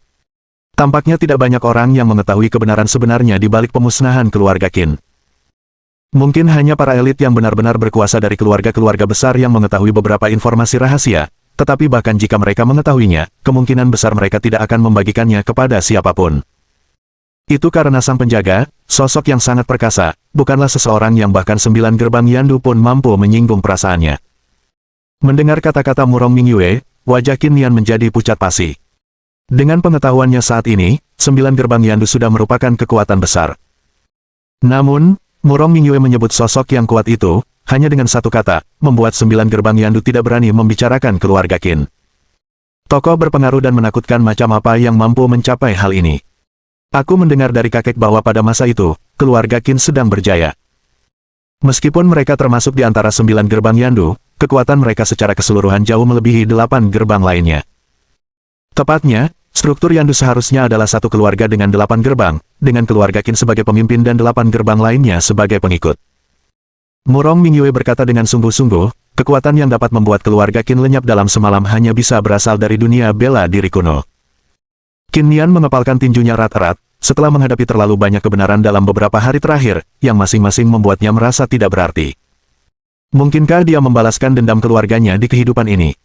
Tampaknya tidak banyak orang yang mengetahui kebenaran sebenarnya di balik pemusnahan keluarga Qin. Mungkin hanya para elit yang benar-benar berkuasa dari keluarga-keluarga besar yang mengetahui beberapa informasi rahasia, tetapi bahkan jika mereka mengetahuinya, kemungkinan besar mereka tidak akan membagikannya kepada siapapun. Itu karena sang penjaga, sosok yang sangat perkasa, bukanlah seseorang yang bahkan 9 gerbang Yandu pun mampu menyinggung perasaannya. Mendengar kata-kata Murong Mingyue, wajah Qin Nian menjadi pucat pasi. Dengan pengetahuannya saat ini, 9 gerbang Yandu sudah merupakan kekuatan besar. Namun, Murong Mingyue menyebut sosok yang kuat itu, hanya dengan satu kata, membuat 9 gerbang Yandu tidak berani membicarakan keluarga Qin. Tokoh berpengaruh dan menakutkan macam apa yang mampu mencapai hal ini? Aku mendengar dari kakek bahwa pada masa itu, keluarga Qin sedang berjaya. Meskipun mereka termasuk di antara 9 gerbang Yandu, kekuatan mereka secara keseluruhan jauh melebihi 8 gerbang lainnya. Tepatnya, struktur Yandu seharusnya adalah satu keluarga dengan 8 gerbang, dengan keluarga Qin sebagai pemimpin dan 8 gerbang lainnya sebagai pengikut. Murong Mingyue berkata dengan sungguh-sungguh, kekuatan yang dapat membuat keluarga Qin lenyap dalam semalam hanya bisa berasal dari dunia bela diri kuno. Qin Nian mengepalkan tinjunya erat-erat, setelah menghadapi terlalu banyak kebenaran dalam beberapa hari terakhir, yang masing-masing membuatnya merasa tidak berarti. Mungkinkah dia membalaskan dendam keluarganya di kehidupan ini?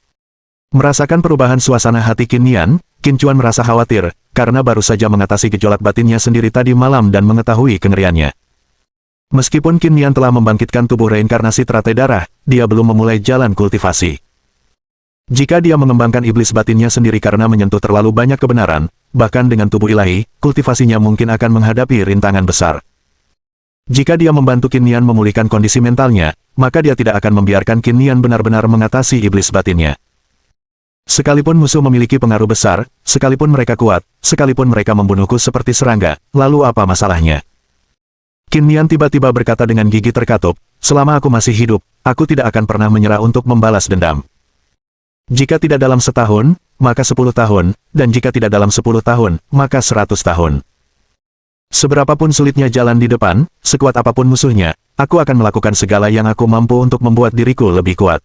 Merasakan perubahan suasana hati Qin Nian, Qin Chuan merasa khawatir, karena baru saja mengatasi gejolak batinnya sendiri tadi malam dan mengetahui kengeriannya. Meskipun Qin Nian telah membangkitkan tubuh reinkarnasi teratai darah, dia belum memulai jalan kultivasi. Jika dia mengembangkan iblis batinnya sendiri karena menyentuh terlalu banyak kebenaran, bahkan dengan tubuh ilahi, kultivasinya mungkin akan menghadapi rintangan besar. Jika dia membantu Qin Nian memulihkan kondisi mentalnya, maka dia tidak akan membiarkan Qin Nian benar-benar mengatasi iblis batinnya. Sekalipun musuh memiliki pengaruh besar, sekalipun mereka kuat, sekalipun mereka membunuhku seperti serangga, lalu apa masalahnya? Qin Nian tiba-tiba berkata dengan gigi terkatup, selama aku masih hidup, aku tidak akan pernah menyerah untuk membalas dendam. Jika tidak dalam setahun, maka 10 tahun, dan jika tidak dalam 10 tahun, maka 100 tahun. Seberapapun sulitnya jalan di depan, sekuat apapun musuhnya, aku akan melakukan segala yang aku mampu untuk membuat diriku lebih kuat.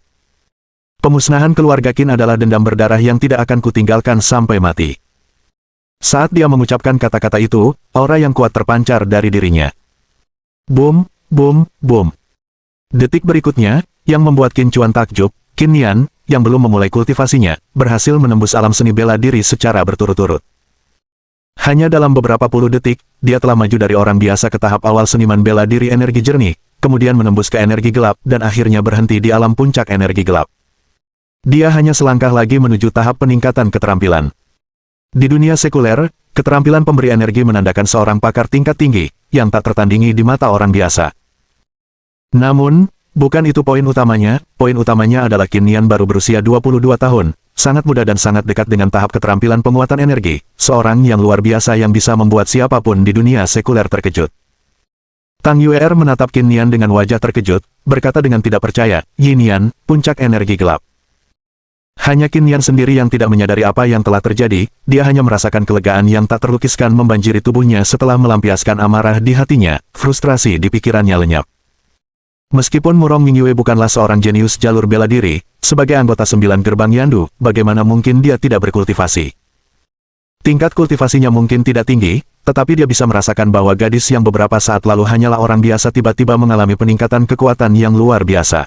Pemusnahan keluarga Qin adalah dendam berdarah yang tidak akan kutinggalkan sampai mati. Saat dia mengucapkan kata-kata itu, aura yang kuat terpancar dari dirinya. Boom, boom, boom. Detik berikutnya, yang membuat Qin Chuan takjub, Qin Nian, yang belum memulai kultivasinya, berhasil menembus alam seni bela diri secara berturut-turut. Hanya dalam beberapa puluh detik, dia telah maju dari orang biasa ke tahap awal seniman bela diri energi jernih, kemudian menembus ke energi gelap dan akhirnya berhenti di alam puncak energi gelap. Dia hanya selangkah lagi menuju tahap peningkatan keterampilan. Di dunia sekuler, keterampilan pemberi energi menandakan seorang pakar tingkat tinggi, yang tak tertandingi di mata orang biasa. Namun, bukan itu poin utamanya adalah Qin Nian baru berusia 22 tahun, sangat muda dan sangat dekat dengan tahap keterampilan penguatan energi, seorang yang luar biasa yang bisa membuat siapapun di dunia sekuler terkejut. Tang Yuer menatap Qin Nian dengan wajah terkejut, berkata dengan tidak percaya, Yin Nian, puncak energi gelap. Hanya Qin Nian sendiri yang tidak menyadari apa yang telah terjadi, dia hanya merasakan kelegaan yang tak terlukiskan membanjiri tubuhnya setelah melampiaskan amarah di hatinya, frustrasi di pikirannya lenyap. Meskipun Murong Mingyue bukanlah seorang jenius jalur bela diri, sebagai anggota 9 gerbang Yandu, bagaimana mungkin dia tidak berkultivasi? Tingkat kultivasinya mungkin tidak tinggi, tetapi dia bisa merasakan bahwa gadis yang beberapa saat lalu hanyalah orang biasa tiba-tiba mengalami peningkatan kekuatan yang luar biasa.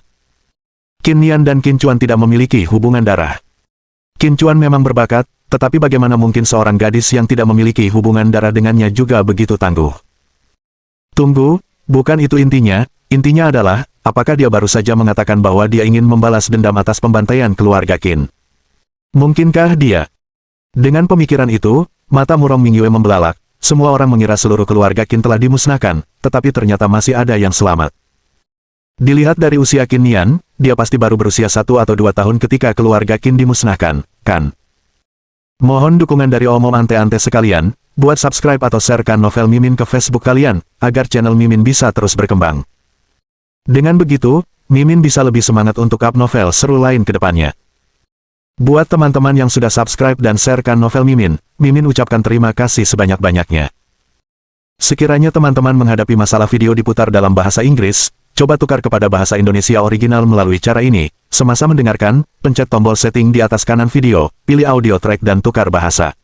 Qin Nian dan Qin Chuan tidak memiliki hubungan darah. Qin Chuan memang berbakat, tetapi bagaimana mungkin seorang gadis yang tidak memiliki hubungan darah dengannya juga begitu tangguh? Tunggu, bukan itu intinya. Intinya adalah, apakah dia baru saja mengatakan bahwa dia ingin membalas dendam atas pembantaian keluarga Qin? Mungkinkah dia? Dengan pemikiran itu, mata Murong Mingyue membelalak. Semua orang mengira seluruh keluarga Qin telah dimusnahkan, tetapi ternyata masih ada yang selamat. Dilihat dari usia Qin Nian, dia pasti baru berusia 1 atau 2 tahun ketika keluarga Qin dimusnahkan, kan? Mohon dukungan dari omom ante-ante sekalian, buat subscribe atau sharekan novel Mimin ke Facebook kalian, agar channel Mimin bisa terus berkembang. Dengan begitu, Mimin bisa lebih semangat untuk up novel seru lain ke depannya. Buat teman-teman yang sudah subscribe dan sharekan novel Mimin, Mimin ucapkan terima kasih sebanyak-banyaknya. Sekiranya teman-teman menghadapi masalah video diputar dalam bahasa Inggris, coba tukar kepada bahasa Indonesia original melalui cara ini. Semasa mendengarkan, pencet tombol setting di atas kanan video, pilih audio track dan tukar bahasa.